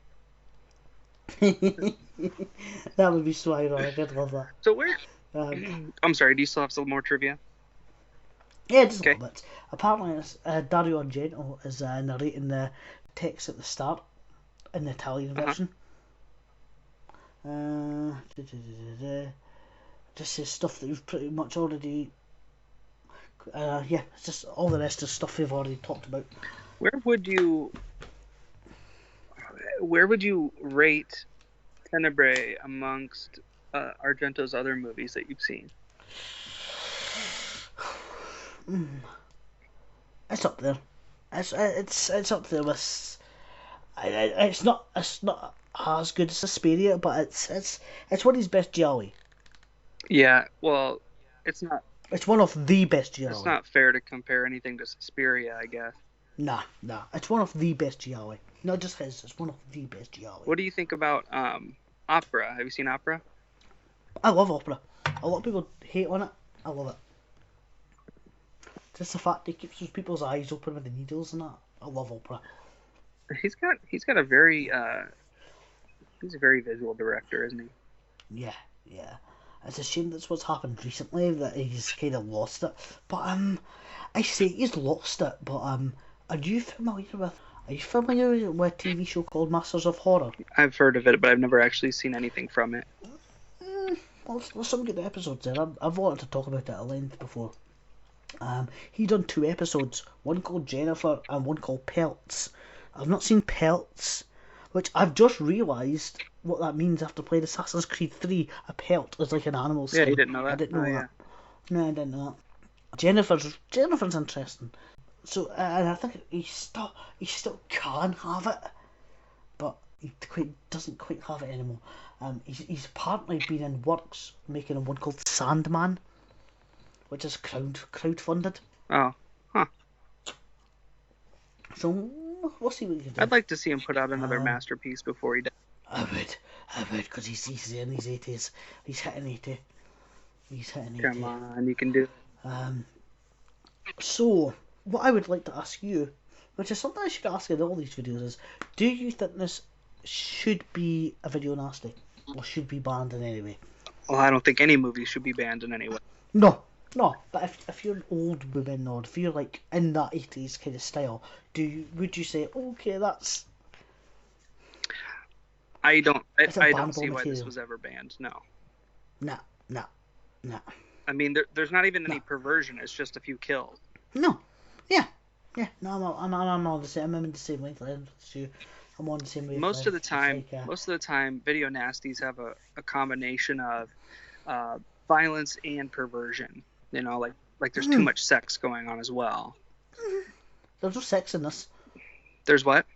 That would be so ironic. I'd love that. So where? I'm sorry. Do you still have some more trivia? Yeah, just a little bit. Apparently, Dario Argento is narrating the text at the start in the Italian version. Just says stuff that we've pretty much already. Yeah, it's just all the rest of stuff we've already talked about. Where would you rate Tenebrae amongst Argento's other movies that you've seen? It's up there. It's up there with. It's not as good as Suspiria, but it's one of his best Gialli. Yeah, well, it's not. It's one of the best Gialli. It's not fair to compare anything to Suspiria, I guess. Nah. It's one of the best Gialli. Not just his. It's one of the best Gialli. What do you think about opera? Have you seen opera? I love opera. A lot of people hate on it. I love it. Just the fact it keeps those people's eyes open with the needles and that. I love opera. He's got a very he's a very visual director, isn't he? Yeah. It's a shame that's what's happened recently, that he's kind of lost it. But I say he's lost it. But are you familiar with a TV show called Masters of Horror? I've heard of it, but I've never actually seen anything from it. Well, there's some good episodes there. I've wanted to talk about it at length before. He done 2 episodes, one called Jennifer and one called Pelts. I've not seen Pelts, which I've just realised what that means after playing Assassin's Creed 3. A pelt is like an animal skin. Yeah, you didn't know that? I didn't know that. Yeah. No, I didn't know that. Jennifer's interesting. So, and I think he still can have it, but he doesn't quite have it anymore. He's apparently been in works making one called Sandman, which is crowdfunded. Oh, huh. So we'll see what he can do. I'd like to see him put out another masterpiece before he dies. I would, because he's in his 80s. He's hitting 80. Come on, you can do it. So, what I would like to ask you, which is something I should ask in all these videos, is, do you think this should be a video nasty? Or should be banned in any way? Well, I don't think any movie should be banned in any way. No, but if you're an old woman, or if you're like in that 80s kind of style, would you say, okay, that's... I don't see why this was ever banned, no. No. I mean, there's not even any perversion, it's just a few kills. No, yeah, no, I'm on the same, I'm in the same wavelength as you. I'm on the same wavelength. Most of the time, video nasties have a combination of violence and perversion. You know, like there's too much sex going on as well. There's no sex in this. There's what?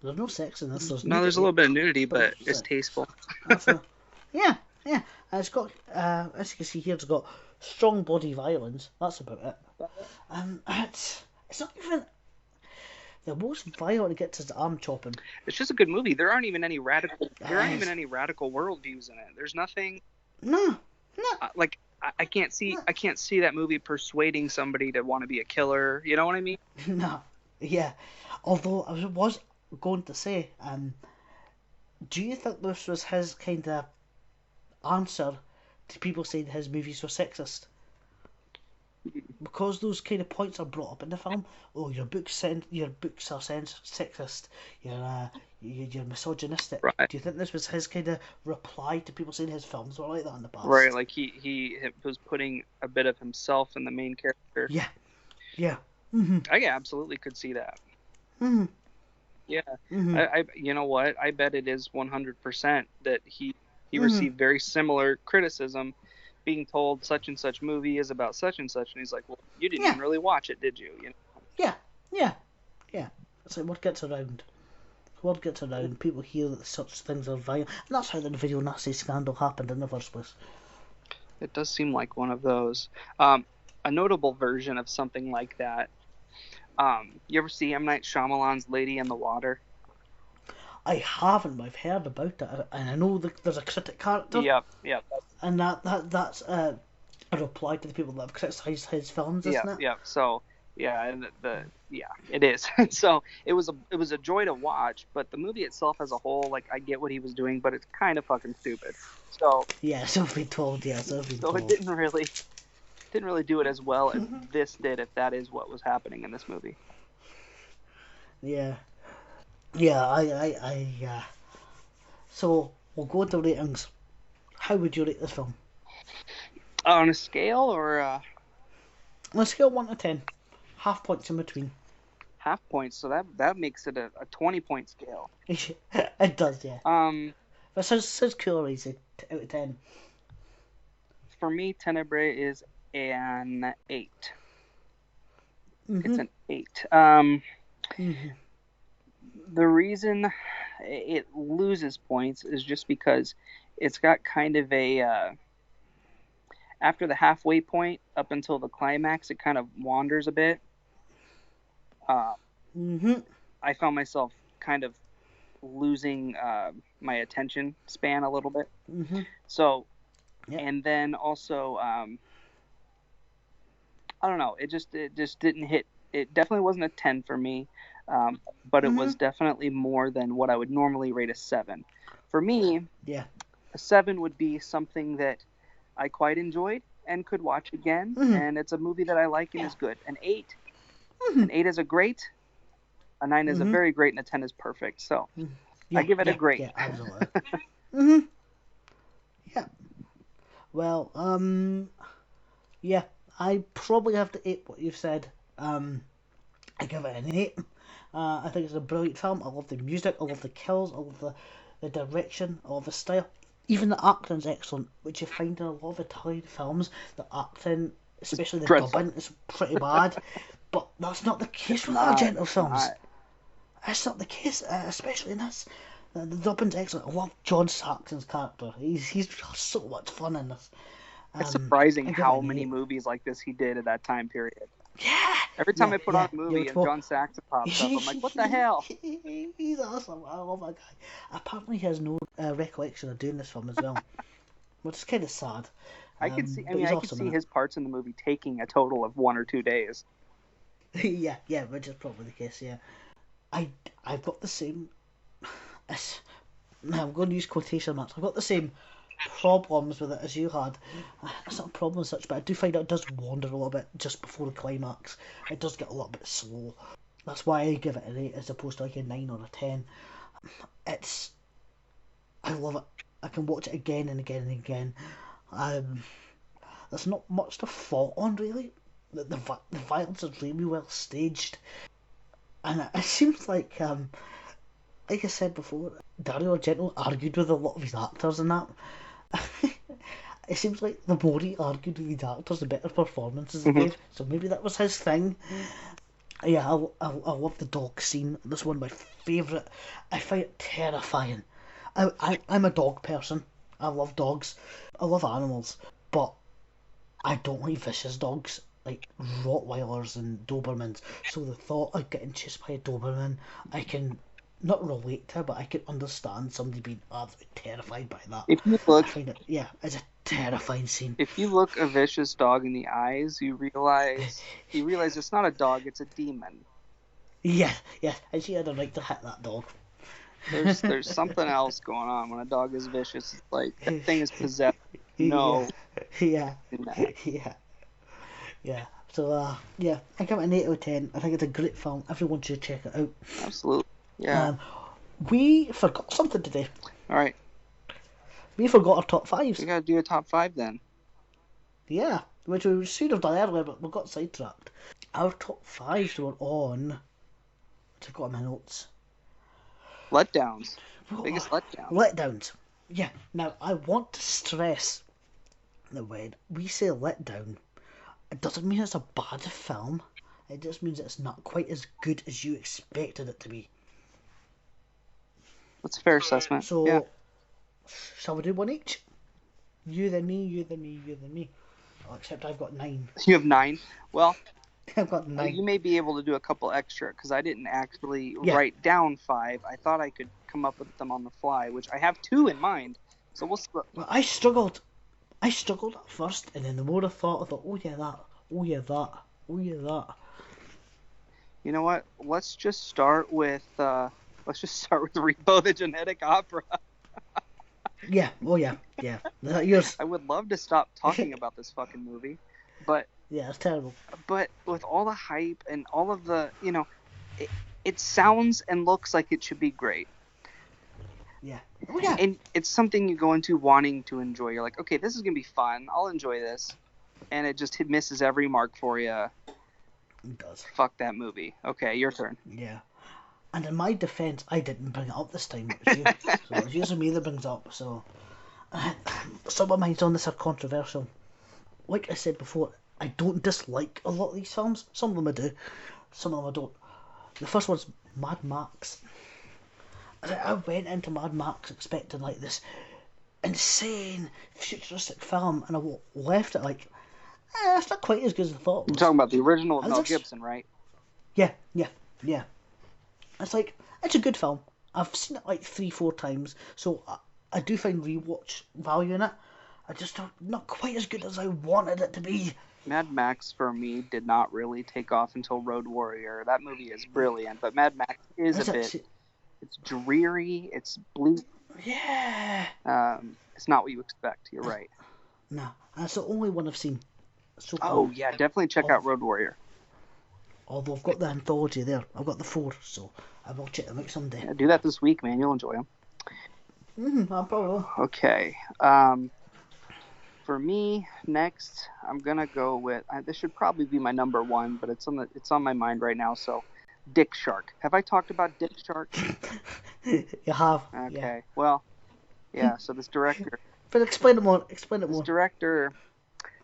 There's no sex in this. There's a little bit of nudity, but it's tasteful. Yeah. And it's got, as you can see here, it's got strong body violence. That's about it. It's not even... The most violent it gets is arm chopping. It's just a good movie. There aren't even any radical worldviews in it. There's nothing. No. Like I can't see that movie persuading somebody to want to be a killer. You know what I mean? No. Yeah. Although I was going to say, do you think this was his kind of answer to people saying his movies were sexist? Because those kind of points are brought up in the film. Oh, your books are sexist. You're misogynistic. Right. Do you think this was his kind of reply to people saying his films were like that in the past? Right, like he was putting a bit of himself in the main character. Yeah. Mm-hmm. I absolutely could see that. Mm-hmm. Yeah, Mm-hmm. you know what? I bet it is 100% that he Mm-hmm. received very similar criticism, being told such and such movie is about such and such, and he's like, well, you didn't Yeah. even really watch it, did you? You know? Yeah. It's like word gets around. Word gets around. People hear that such things are violent, and that's how the video nasty scandal happened in the first place. It does seem like one of those. A notable version of something like that. You ever see M. Night Shyamalan's Lady in the Water? I haven't, but I've heard about it, and I know there's a critic character. Yep. And that's a reply to the people that have criticised his films, isn't it? Yep. So and it is. So it was a joy to watch, but the movie itself as a whole, like, I get what he was doing, but it's kind of fucking stupid. So yeah, so I've been told. Yeah, so I've been told. It didn't really do it as well as this did, if that is what was happening in this movie. Yeah. So we'll go to ratings. How would you rate this film? On a scale or On a scale of 1 to 10, half points in between. half points? So that makes it a 20-point scale. It does, yeah. But says cooler easy out of 10. For me, Tenebre is an 8. Mm-hmm. It's an 8. Mm-hmm. The reason it loses points is just because it's got kind of a after the halfway point up until the climax, it kind of wanders a bit. Mm-hmm. I found myself kind of losing my attention span a little bit. Mm-hmm. So, Yep. and then also, I don't know. It just didn't hit. It definitely wasn't a 10 for me, but it was definitely more than what I would normally rate a 7. For me, Yeah. a 7 would be something that I quite enjoyed and could watch again, and it's a movie that I like and is good. An 8 is a great, a 9 is a very great, and a 10 is perfect. So Yeah, I give it a great. Yeah, absolutely. Mm-hmm. Yeah. Well, yeah, I probably have to 8 what you've said. I give it an 8. I think it's a brilliant film. I love the music, I love the kills, I love the direction, I love the style. Even the acting's excellent, which you find in a lot of Italian films. The acting, especially the dubbing, is pretty bad. But that's not the case with Argento films. That's not the case, especially in this. The dubbing's excellent. I love John Saxon's character. He's so much fun in this. It's surprising how many movies like this he did at that time period. Yeah. Every time I put on a movie and John Saxon pops up, I'm like, what the hell? He's awesome. I love that guy. Apparently he has no recollection of doing this film as well. Which is kind of sad. I could see his parts in the movie taking a total of 1 or 2 days. yeah, which is probably the case, yeah. I've got the same... I'm going to use quotation marks. I've got the same problems with it as you had. It's not a problem as such, but I do find it does wander a little bit just before the climax. It does get a little bit slow. That's why I give it an 8 as opposed to like a 9 or a 10. I love it. I can watch it again and again and again. There's not much to fault on, really. The violence is really well staged. And it seems like I said before, Dario Argento argued with a lot of his actors in that. It seems like the more he argued with his actors, the better performances he gave. So maybe that was his thing. Yeah, I love the dog scene. This is one of my favourite. I find it terrifying. I'm a dog person. I love dogs. I love animals. But I don't like vicious dogs, like Rottweilers and Dobermans. So the thought of getting chased by a Doberman, I can not relate to, but I can understand somebody being absolutely terrified by that. If you look, I find it, it's a terrifying scene. If you look a vicious dog in the eyes, you realize it's not a dog, it's a demon. Yeah, and she had a right to hit that dog. There's something else going on when a dog is vicious. It's like that thing is possessed. No. Yeah. So I give it an 8 out of 10. I think it's a great film. Everyone should check it out. Absolutely. Yeah. We forgot something today. All right. We forgot our top 5s. We gotta do a top 5 then. Yeah, which we should have done earlier, but we got sidetracked. Our top 5s were on, which I've got in my notes. Letdowns. Biggest letdowns. Letdowns. Yeah. Now, I want to stress that when we say letdown, it doesn't mean it's a bad film. It just means it's not quite as good as you expected it to be. That's a fair assessment. So, yeah. Shall we do one each? You then me, you then me, you then me. Oh, except I've got 9. You have 9? Well, I've got 9. you may be able to do a couple extra, because I didn't actually write down 5. I thought I could come up with them on the fly, which I have 2 in mind. So we'll split. Well, I struggled at first, and then the more I thought, oh yeah, that, oh yeah, that, oh yeah, that. You know what? Let's just start with Repo the Genetic Opera. Yeah, oh yeah, yeah. Yours. I would love to stop talking about this fucking movie, but yeah, it's terrible. But with all the hype and all of the, it sounds and looks like it should be great. Yeah. Oh yeah. And it's something you go into wanting to enjoy. You're like, okay, this is gonna be fun. I'll enjoy this, and it just misses every mark for you. It does. Fuck that movie. Okay, your turn. Yeah. And in my defence, I didn't bring it up this time. It was you. So it's usually me that brings it up. So some of mine's on this are controversial. Like I said before, I don't dislike a lot of these films. Some of them I do. Some of them I don't. The first one's Mad Max. I went into Mad Max expecting like this insane futuristic film, and I left it like, it's not quite as good as I thought it was. You're talking about the original with Mel Gibson, right? Yeah. It's like, it's a good film. I've seen it like 3-4 times, so I do find rewatch value in it. I just not quite as good as I wanted it to be. Mad Max for me did not really take off until Road Warrior. That movie is brilliant, but Mad Max is a bit. It's dreary. It's bleak. Yeah. It's not what you expect. You're right. No, that's the only one I've seen. So oh yeah, definitely check out Road Warrior. Although I've got the anthology there, I've got the 4, so I will check them out someday. Yeah, do that this week, man. You'll enjoy them. I probably will. Okay. For me, next, I'm gonna go with. This should probably be my number 1, but it's on my mind right now. So, Dick Shark. Have I talked about Dick Shark? You have. Okay. Yeah. Well, yeah. So this director. But explain it more. This director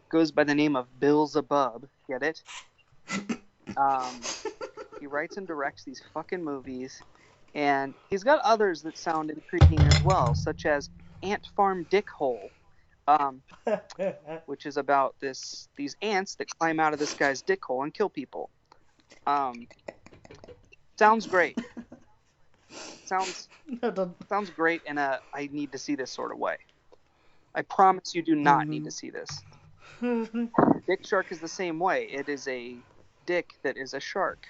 goes by the name of Beelzebub. Get it? He writes and directs these fucking movies, and he's got others that sound intriguing as well, such as Ant Farm Dickhole, which is about these ants that climb out of this guy's dick hole and kill people. Sounds great. Sounds great in a I need to see this sort of way. I promise you do not need to see this. Dick Shark is the same way. It is a dick that is a shark.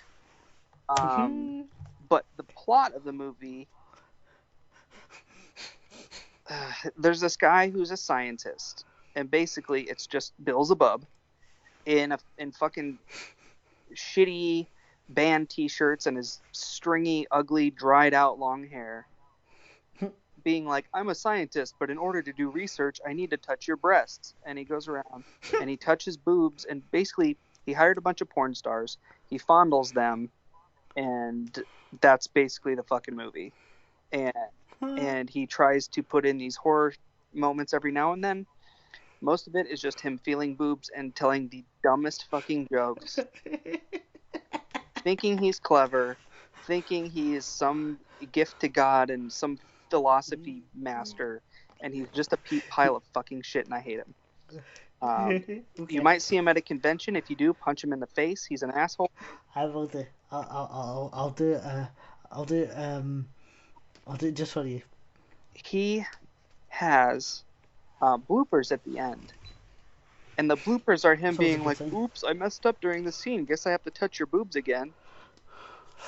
But the plot of the movie, there's this guy who's a scientist, and basically it's just Beelzebub in fucking shitty band t-shirts and his stringy, ugly, dried out long hair, being like, I'm a scientist, but in order to do research, I need to touch your breasts. And he goes around and he touches boobs, and basically he hired a bunch of porn stars, he fondles them, and that's basically the fucking movie. And he tries to put in these horror moments every now and then. Most of it is just him feeling boobs and telling the dumbest fucking jokes. Thinking he's clever, thinking he is some gift to God and some philosophy master, and he's just a pile of fucking shit, and I hate him. Okay. You might see him at a convention. If you do, punch him in the face. He's an asshole. I will do. I'll do it. I'll do it just for you. He has bloopers at the end. And the bloopers are him being like, oops, I messed up during the scene. Guess I have to touch your boobs again.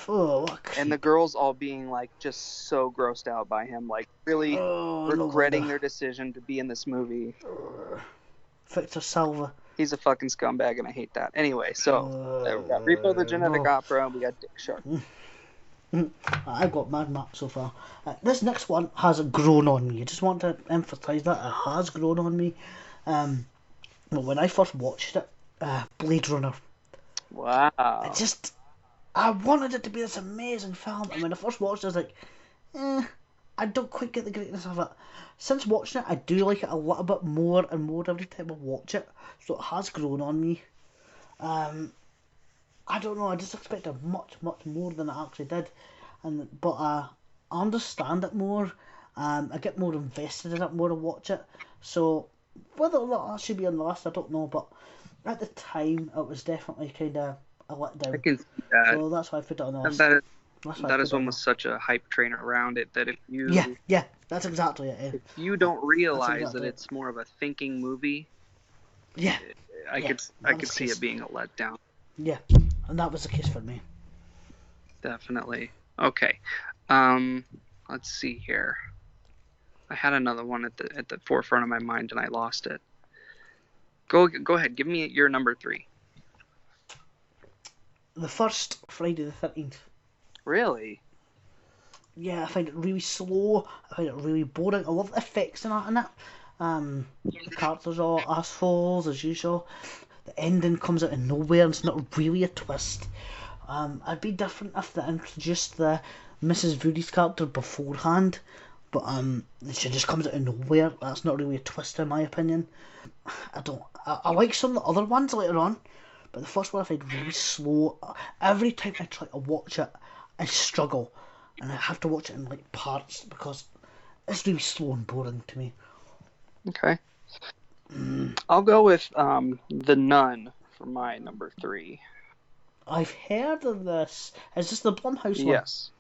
Oh, and the girls all being like just so grossed out by him, like really regretting their decision to be in this movie. Victor Salva. He's a fucking scumbag, and I hate that. Anyway, so there we got Repo the Genetic Opera, and we got Dick Shark. I've got Mad Max so far. This next one has grown on me. I just want to emphasise that it has grown on me. Well, when I first watched it, Blade Runner. Wow. I wanted it to be this amazing film, and when I first watched it, I was like, I don't quite get the greatness of it. Since watching it, I do like it a little bit more and more every time I watch it. So it has grown on me. I don't know. I just expected much more than it actually did, but I understand it more. I get more invested in it more and watch it. So whether or not that should be on the list, I don't know. But at the time, it was definitely kind of a letdown. I can see that. So that's why I put it on the list. That is almost such a hype train around it that if you yeah, that's exactly it. If you don't realize exactly that it's more of a thinking movie, I could see it being a letdown. Yeah, and that was the case for me. Definitely. Okay. Let's see here. I had another one at the forefront of my mind and I lost it. Go ahead. Give me your number 3. The first Friday the 13th. Really? Yeah, I find it really slow. I find it really boring. I love the effects in it. The characters are all assholes as usual. The ending comes out of nowhere and it's not really a twist. I'd be different if they introduced the Mrs. Voody's character beforehand, but she just comes out of nowhere. That's not really a twist in my opinion. I like some of the other ones later on, but the first one I find really slow. Every time I try to watch it, I struggle, and I have to watch it in like parts because it's really slow and boring to me. Okay. I'll go with The Nun for my number 3. I've heard of this. Is this the Blumhouse one? Yes.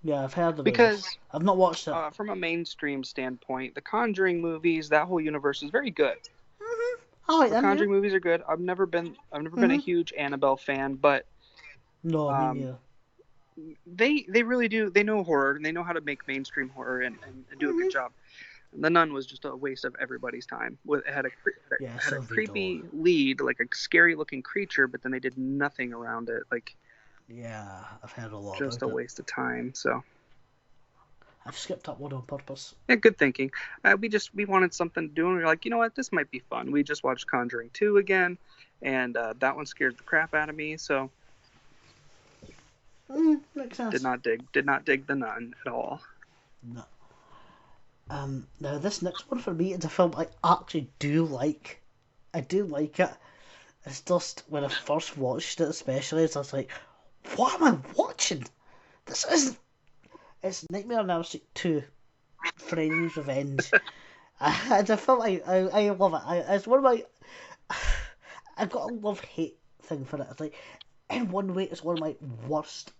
Yeah, I've heard of it. Because I've not watched it. From a mainstream standpoint, the Conjuring movies, that whole universe is very good. Mm-hmm. I like the them. Conjuring movies are good. I've never been a huge Annabelle fan, but no, me neither. They really do. They know horror and they know how to make mainstream horror and do a good job. The Nun was just a waste of everybody's time. It had a creepy lead, like a scary looking creature, but then they did nothing around it. Like, yeah, I've heard a lot. Just a waste of time. So I've skipped up one on purpose. Yeah, good thinking. We wanted something to do, and we were like, you know what, this might be fun. We just watched Conjuring 2 again, and that one scared the crap out of me. So makes sense. Did not dig The Nun at all. No. Now this next one for me is a film I actually do like. I do like it. It's just when I first watched it, especially, I was like, "What am I watching? It's Nightmare on Elm Street 2, Freddy's Revenge." It's a film I love it. It's one of my. I've got a love-hate thing for it. It's like, in one way, it's one of my worst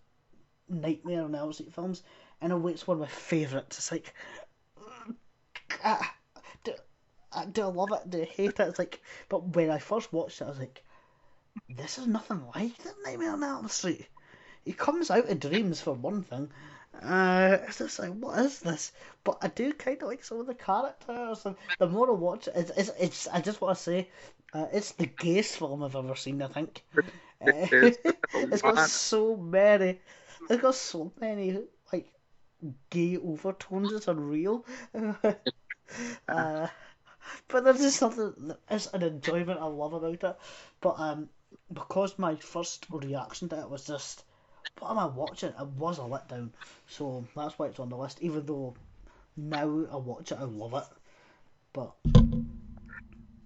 Nightmare on Elm Street films. In a way, it's one of my favourites. It's like, do I love it? Do I hate it? It's like, but when I first watched it, I was like, this is nothing like the Nightmare on Elm Street. He comes out of dreams for one thing. It's just like, what is this? But I do kind of like some of the characters. And the more I watch it, it's I just want to say, it's the gayest film I've ever seen. I think it's got so many. It's got so many like gay overtones. It's unreal. But there's just something. It's an enjoyment I love about it. But because my first reaction to it was just, what am I watching? It was a letdown. So that's why it's on the list. Even though now I watch it, I love it. But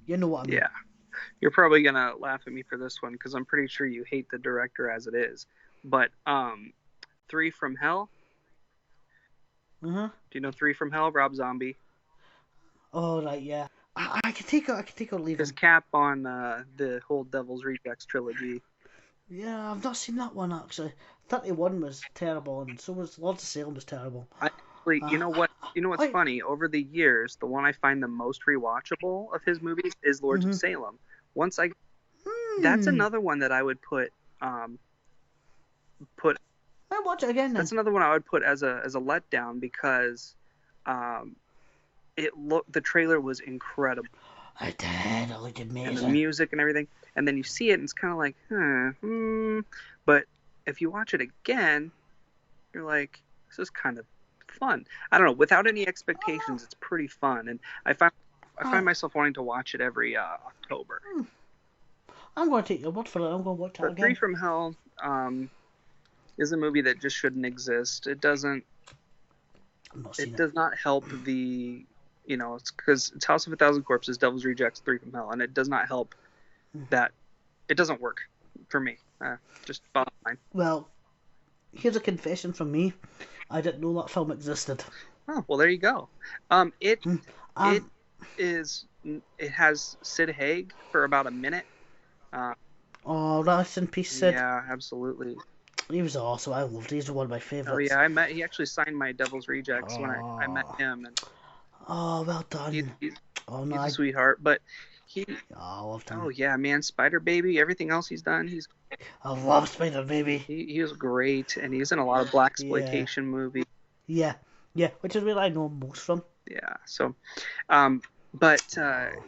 you know what I mean. Yeah. You're probably going to laugh at me for this one because I'm pretty sure you hate the director as it is. But 3 from Hell? Mm-hmm. Do you know 3 from Hell? Rob Zombie. Oh, right, yeah. I can take it or leave it. His cap on the whole Devil's Rejects trilogy. Yeah, I've not seen that one, actually. 31 was terrible, and so was Lords of Salem was terrible. You know what's funny? Over the years, the one I find the most rewatchable of his movies is Lords of Salem. That's another one that I would put. I'll watch it again then. That's another one I would put as a letdown because the trailer was incredible. I did. It looked amazing. And the music and everything. And then you see it and it's kind of like, But if you watch it again, you're like, this is kind of fun. I don't know. Without any expectations, it's pretty fun. And I find myself wanting to watch it every October. I'm going to take your word for it. I'm going to watch it again. 3 from Hell is a movie that just shouldn't exist. It doesn't I've not seen it it. does not help the, it's because it's House of a Thousand Corpses, Devil's Rejects, Three from Hell, and it does not help that it doesn't work for me. Just bottom line. Well, here's a confession from me. I didn't know that film existed. Oh, well, there you go. It has Sid Haig for about a minute. Oh, rest in peace, Sid. Yeah, absolutely. He was awesome. I loved him. He's one of my favourites. Oh yeah, he actually signed my Devil's Rejects when I met him, and oh, well done. He's no, a sweetheart, but I loved him. Oh yeah, man, Spider Baby, everything else he's done, I love Spider Baby. He was great, and he's in a lot of blaxploitation movies. Yeah, which is where I know him most from. Yeah, so, but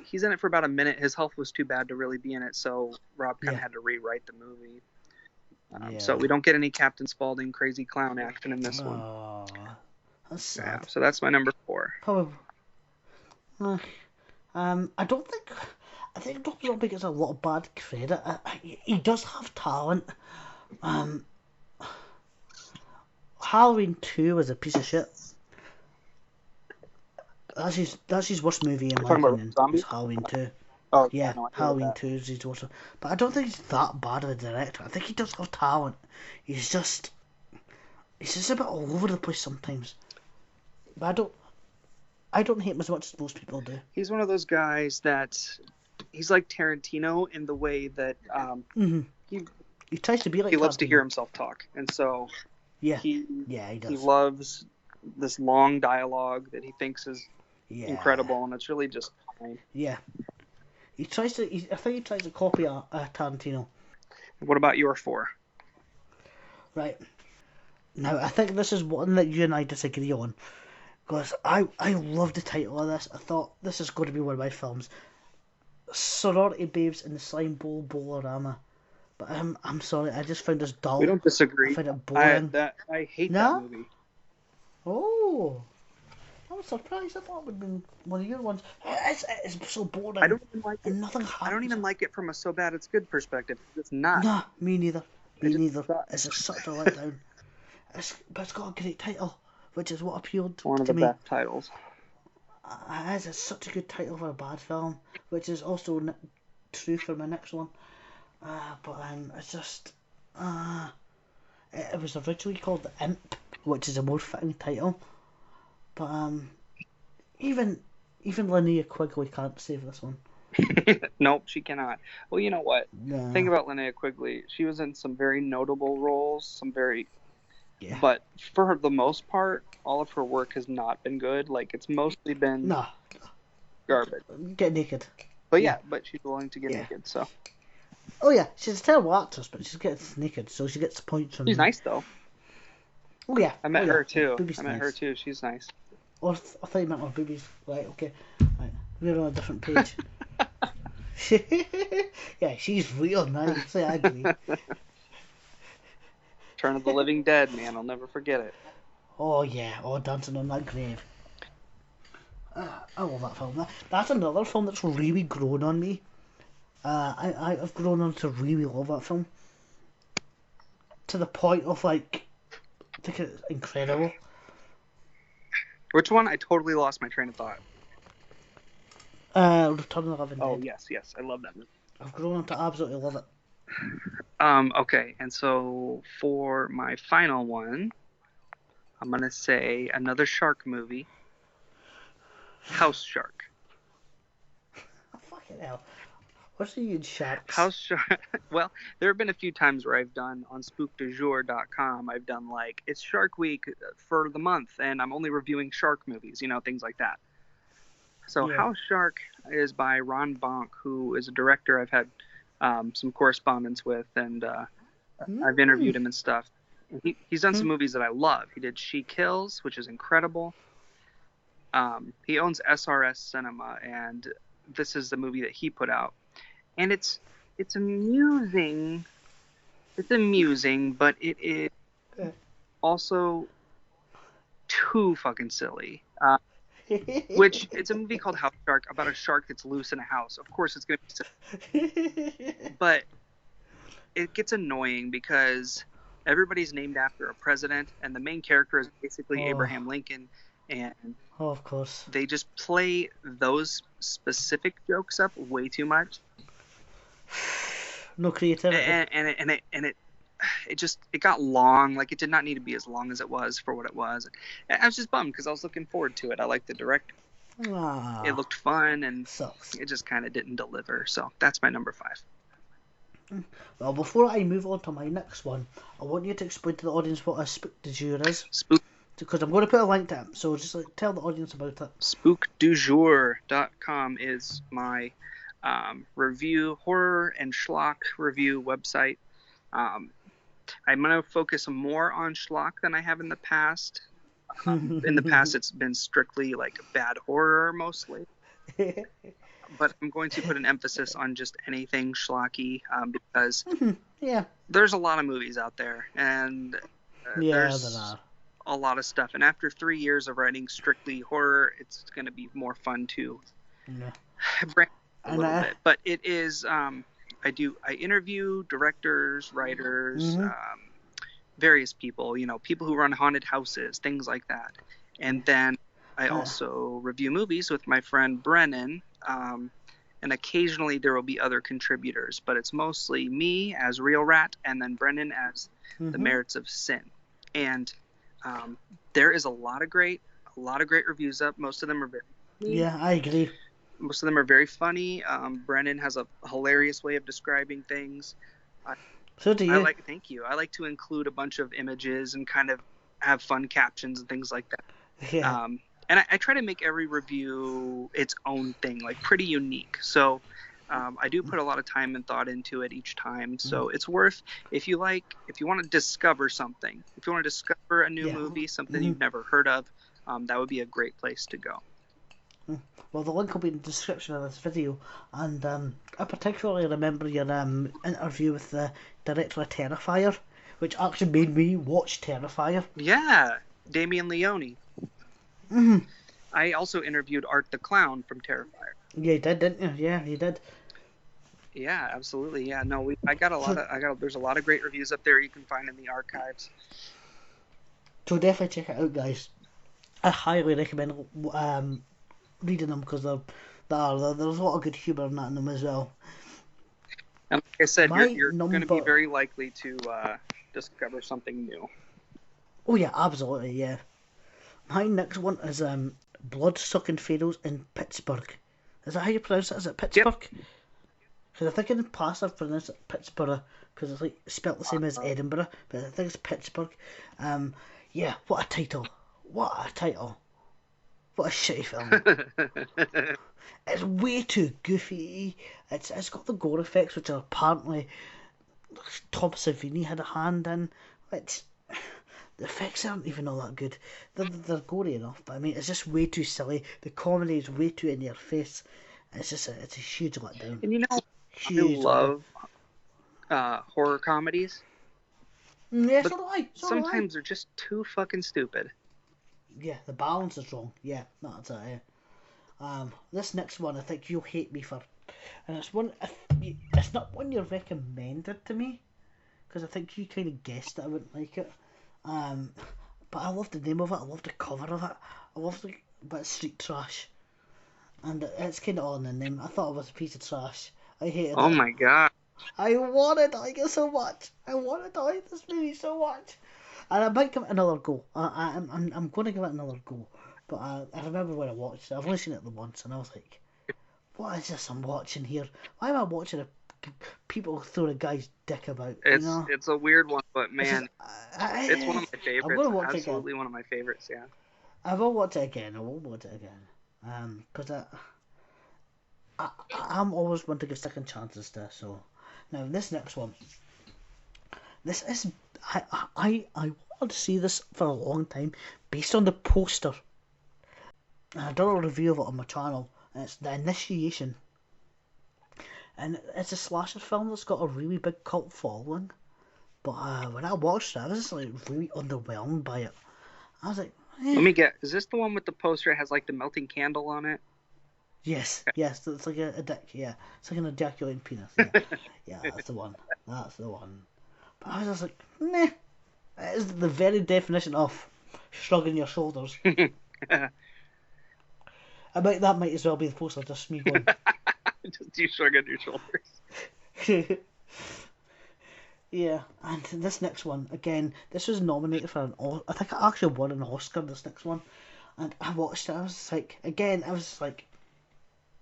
he's in it for about a minute. His health was too bad to really be in it, so Rob kind of had to rewrite the movie. So we don't get any Captain Spaulding crazy clown action in this one. That's sad. Yeah, so that's my number 4. Probably. I think Rob Zombie gets a lot of bad credit. He does have talent. Halloween 2 was a piece of shit. That's his worst movie in my opinion. It's Halloween 2. Oh yeah, no, Halloween 2 is his worst. But I don't think he's that bad of a director. I think he does have talent. He's just a bit all over the place sometimes. But I don't hate him as much as most people do. He's one of those guys that he's like Tarantino in the way that he tries to be like. He loves to hear himself talk, and so he does. He loves this long dialogue that he thinks is incredible, and it's really just fine. Yeah, I think he tries to copy Tarantino. What about your 4? Right. Now I think this is one that you and I disagree on. Because I love the title of this. I thought this is going to be one of my films. Sorority Babes in the Slime Bowl Bolorama. But I'm sorry, I just found this dull. We don't disagree. I find it boring. I hate that movie. Oh. I was surprised. I thought it would have been one of your ones. It's so boring. I don't even like it. Nothing happens. I don't even like it from a so bad it's good perspective. It's not. Nah, me neither. It's just such a letdown. But it's got a great title, which is what appealed to me. One of the best titles. It's such a good title for a bad film, which is also true for my next one. But it's just it was originally called The Imp, which is a more fitting title. But even Linnea Quigley can't save this one. Nope, she cannot. Well, you know what? The thing about Linnea Quigley, she was in some very notable roles, but for the most part, all of her work has not been good. Like, it's mostly been garbage. Get naked. But but she's willing to get naked, so. Oh yeah, she's a terrible actress, but she gets naked, so she gets points from. She's nice though. Oh yeah. I met her too. Booby's met her too. She's nice. I thought you meant her boobies. Right, okay. Right. We're on a different page. Yeah, she's real nice. I agree. Return of the Living Dead, man. I'll never forget it. Oh yeah, Dancing on That Grave. I love that film. That's another film that's really grown on me. I've grown on to really love that film. To the point of I think it's incredible. Which one? I totally lost my train of thought. Return of the Living Dead. Oh yes, I love that movie. I've grown on to absolutely love it. Okay, and so for my final one, I'm gonna say another shark movie. House Shark. Oh, fucking hell. What's the huge sharks? House Shark. Well, there have been a few times where I've done on spookdujour.com, I've done it's Shark Week for the month, and I'm only reviewing shark movies, things like that. So House Shark is by Ron Bonk, who is a director I've had some correspondence with, and I've interviewed him and stuff. He's done some movies that I love. He did She Kills, which is incredible. He owns SRS Cinema, and this is the movie that he put out. And it's amusing. It's amusing, but it is also too fucking silly. Which, it's a movie called House Shark about a shark that's loose in a house. Of course it's going to be silly. But it gets annoying because everybody's named after a president, and the main character is basically Abraham Lincoln. and Oh, of course. they just play those specific jokes up way too much. No creativity. And it got long. Like, it did not need to be as long as it was for what it was. I was just bummed because I was looking forward to it. I liked the director. It looked fun, and sucks. it just kind of didn't deliver. So that's my number 5. Well, before I move on to my next one, I want you to explain to the audience what a spook du jour is. Because I'm going to put a link to it, so just tell the audience about it. SpookDujour.com is my review, horror and schlock review website. I'm going to focus more on schlock than I have in the past. In the past, it's been strictly like bad horror mostly. But I'm going to put an emphasis on just anything schlocky because there's a lot of movies out there, and there's a lot of stuff. And after 3 years of writing strictly horror, it's going to be more fun to branch a little bit. But it is, I interview directors, writers, various people, people who run haunted houses, things like that. And then I also review movies with my friend Brennan, and occasionally there will be other contributors, but it's mostly me as Real Rat and then Brennan as The Merits of Sin. And there is a lot of great reviews up. Most of them are very funny. Yeah, I agree. Most of them are very funny. Brennan has a hilarious way of describing things. So do you. Thank you. I like to include a bunch of images and kind of have fun captions and things like that. Yeah. And I try to make every review its own thing, like pretty unique. So I do put a lot of time and thought into it each time. So it's worth, if you want to discover something, if you want to discover a new movie, something you've never heard of, that would be a great place to go. Well, the link will be in the description of this video, and I particularly remember your interview with the director of Terrifier, which actually made me watch Terrifier. Yeah, Damien Leone. I also interviewed Art the Clown from Terrifier. Yeah, you did, didn't you? Yeah, you did. Yeah, absolutely. Yeah, no, there's a lot of great reviews up there you can find in the archives. So definitely check it out, guys. I highly recommend reading them because there's a lot of good humour in them as well. And like I said, you're going to be very likely to discover something new. Oh yeah, absolutely, yeah. My next one is Blood-Sucking Pharaohs in Pittsburgh. Is that how you pronounce it? Is it Pittsburgh? Because I think in the past I've pronounced it Pittsburgh because it's like spelt the same as Edinburgh, but I think it's Pittsburgh. Yeah, what a title! What a title! What a shitty film! It's way too goofy. It's got the gore effects, which are apparently Tom Savini had a hand in. The effects aren't even all that good. They're gory enough, but I mean, it's just way too silly. The comedy is way too in your face. It's a huge letdown. And I love horror comedies. Yeah, so do I. Sometimes they're just too fucking stupid. Yeah, the balance is wrong. Yeah, that's it. This next one, I think you'll hate me for, and it's not one you recommended to me, because I think you kind of guessed that I wouldn't like it. But I love the name of it. I love the cover of it. I love but it's street trash, and it's kind of all in the name. I thought it was a piece of trash. I hated it. Oh my god! I wanted to like it so much. I wanted to like this movie so much, and I might give it another go. I'm going to give it another go. But I remember when I watched it. I've only seen it the once, and I was like, "What is this I'm watching here? Why am I watching people throw a guy's dick about?" It's a weird one, but man, it's one of my favorites. I'm gonna watch Absolutely one of my favorites. Yeah. I will watch it again. Because I'm always one to give second chances to. So now this next one. This is I wanted to see this for a long time based on the poster. I done a review of it on my channel, and it's The Initiation. And it's a slasher film that's got a really big cult following. But when I watched it, I was just like really underwhelmed by it. I was like, Let me get. Is this the one with the poster that has like the melting candle on it? Yes, it's like a dick, yeah. It's like an ejaculating penis. Yeah, that's the one. But I was just like, meh. It is the very definition of shrugging your shoulders. That might as well be the poster, just me going. Just you shrugging your shoulders. Yeah, and this next one, again, this was nominated for an Oscar. I think I actually won an Oscar, this next one. And I watched it, I was like, again, I was like,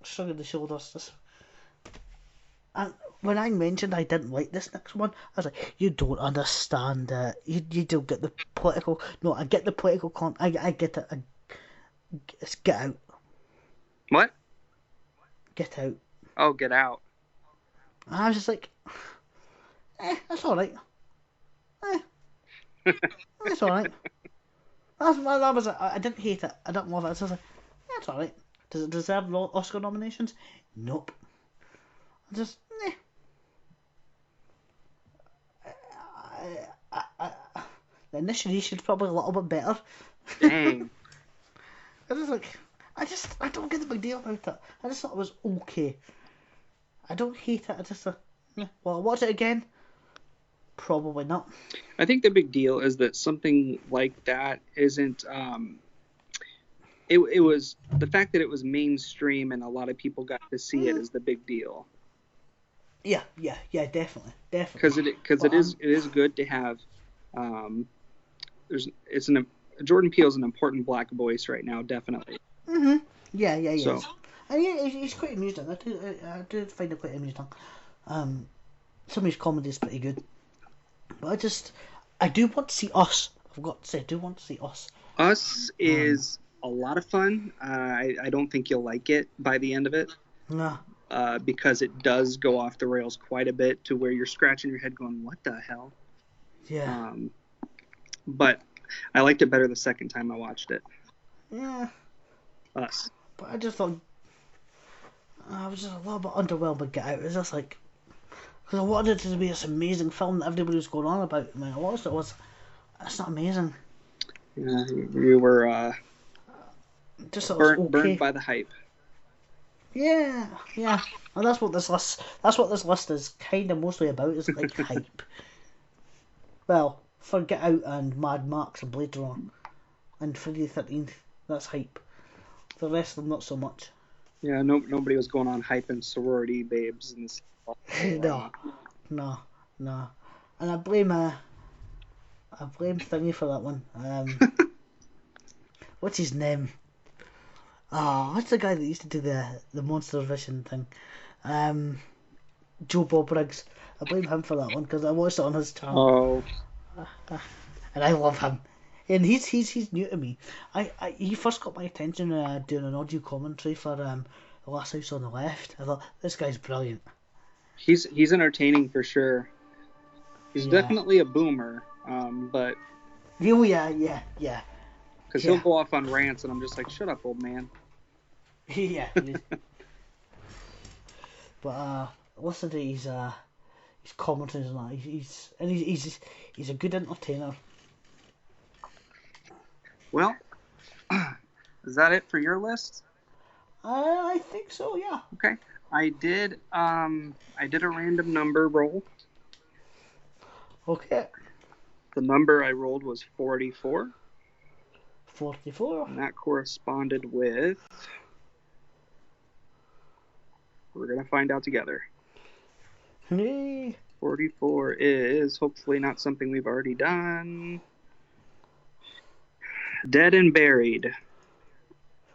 shrugging the shoulders. And when I mentioned I didn't like this next one, I was like, you don't understand it. You don't get the political... No, I get the political... I get it. It's Get Out. What? Get Out. Oh, Get Out. And I was just like... that's alright. That's alright. That was it. I didn't hate it. I didn't love it. I was like, that's alright. Does it deserve Oscar nominations? Nope. I just, the initiation's probably a little bit better. Dang. I was like, I don't get the big deal about it. I just thought it was okay. I don't hate it. I just, will I watch it again? Probably not. I think the big deal is that something like that isn't. It was the fact that it was mainstream and a lot of people got to see it is the big deal. Yeah, definitely. Because it is good to have. Jordan Peele's an important black voice right now, definitely. Mhm. Yeah. So. And he's quite amusing. I do find it quite amusing. Some of his comedy is pretty good. But I do want to see Us. I've got to say, I do want to see Us. Us is a lot of fun. I don't think you'll like it by the end of it. No. Because it does go off the rails quite a bit to where you're scratching your head going, what the hell? Yeah. But I liked it better the second time I watched it. Yeah. Us. But I just thought, I was just a little bit underwhelmed by Get Out. It was just like, because I wanted it to be this amazing film that everybody was going on about. When I watched it, it's not amazing. Yeah, you were just okay. burned by the hype. Yeah, and that's what this list is kind of mostly about, is like hype. Well, for Get Out and Mad Max and Blade Runner and Friday the 13th, that's hype. The rest of them, not so much. Yeah, nobody was going on hyping sorority babes and this. No. And I blame Thingy for that one. What's his name? What's the guy that used to do the Monster Vision thing? Joe Bob Briggs. I blame him for that one because I watched it on his channel. Oh. And I love him. And he's new to me. He first got my attention doing an audio commentary for The Last House on the Left. I thought, this guy's brilliant. He's entertaining for sure. He's definitely a boomer, but... Oh, yeah. Because he'll go off on rants, and I'm just like, shut up, old man. Yeah. But listen to his commentaries and that. He's a good entertainer. Well, is that it for your list? I think so, yeah. Okay. I did a random number roll. Okay. The number I rolled was 44. 44. And that corresponded with... We're going to find out together. Hey. 44 is hopefully not something we've already done. Dead and Buried.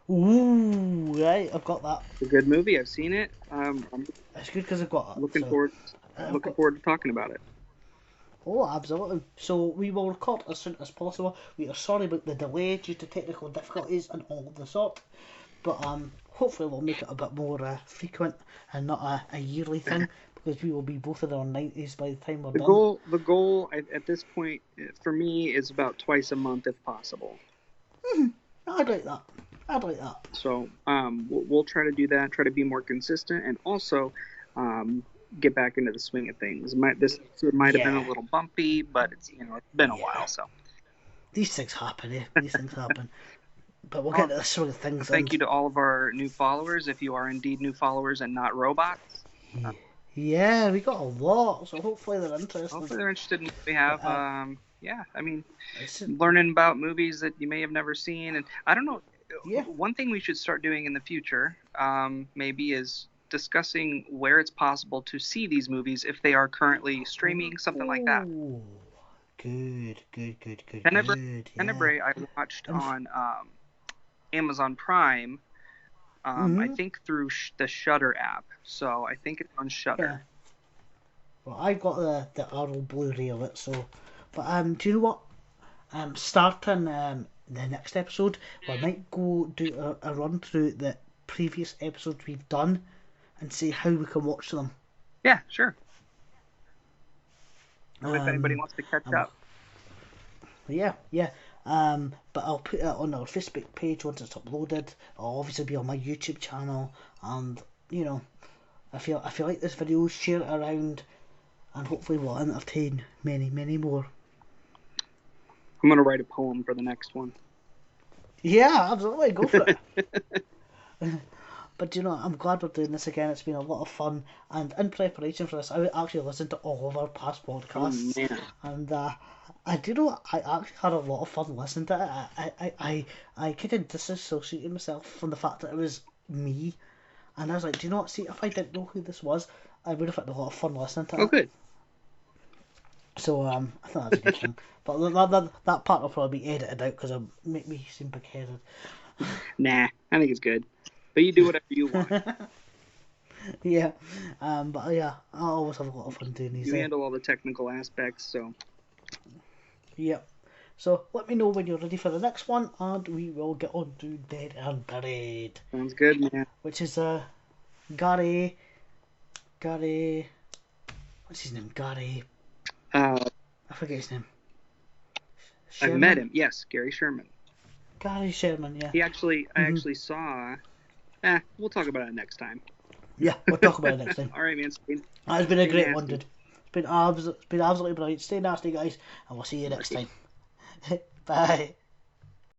Ooh, right, I've got that. It's a good movie. I've seen it. It's good because I've got it. Looking forward to talking about it. Oh, absolutely. So we will record as soon as possible. We are sorry about the delay due to technical difficulties and all of the sort. But hopefully we'll make it a bit more frequent and not a yearly thing, because we will be both in our 90s by the time we're done. The goal at this point for me is about twice a month if possible. I'd like that. So we'll try to do that, try to be more consistent, and also get back into the swing of things. This might have been a little bumpy, but it's been a while. So these things happen, These things happen. But we'll get to the swing of things. Thank you to all of our new followers, if you are indeed new followers and not robots. Yeah, we got a lot, so hopefully they're interested. Hopefully they're interested in what we have. Learning about movies that you may have never seen, and I don't know. one thing we should start doing in the future, maybe, is discussing where it's possible to see these movies if they are currently streaming, something like that. Ooh, good. Tenebrae I watched on Amazon Prime, I think through the Shudder app. So I think it's on Shudder. Yeah. Well, I got the Arrow Blu-ray of it, so... But do you know what? Starting the next episode, we might go do a run through the previous episodes we've done and see how we can watch them. Yeah, sure. If anybody wants to catch up. Yeah. But I'll put it on our Facebook page once it's uploaded. It'll obviously be on my YouTube channel, and I feel like this video, share it around, and hopefully will entertain many more. I'm gonna write a poem for the next one. Yeah, absolutely, go for it. But I'm glad we're doing this again. It's been a lot of fun, and in preparation for this, I actually listened to all of our past podcasts, and I actually had a lot of fun listening to it. I kind of disassociated myself from the fact that it was me, and I was like, do you know what? See, if I didn't know who this was, I would have had a lot of fun listening to it. Oh, good. So I thought that's a good thing. But that part will probably be edited out because it'll make me seem big-headed. Nah, I think it's good. But you do whatever you want. Yeah, but yeah, I always have a lot of fun doing these. You handle all the technical aspects, so. Yep. So let me know when you're ready for the next one, and we will get on to Dead and Buried. Sounds good, man. Which is Gary. What's his name? Gary. I forget his name. I've met him. Yes, Gary Sherman. Gary Sherman, yeah. I actually saw. We'll talk about it next time. Yeah, we'll talk about it next time. All right, man. It's been a great one, dude. It's been absolutely brilliant. Stay nasty, guys, and we'll see you next time. Bye.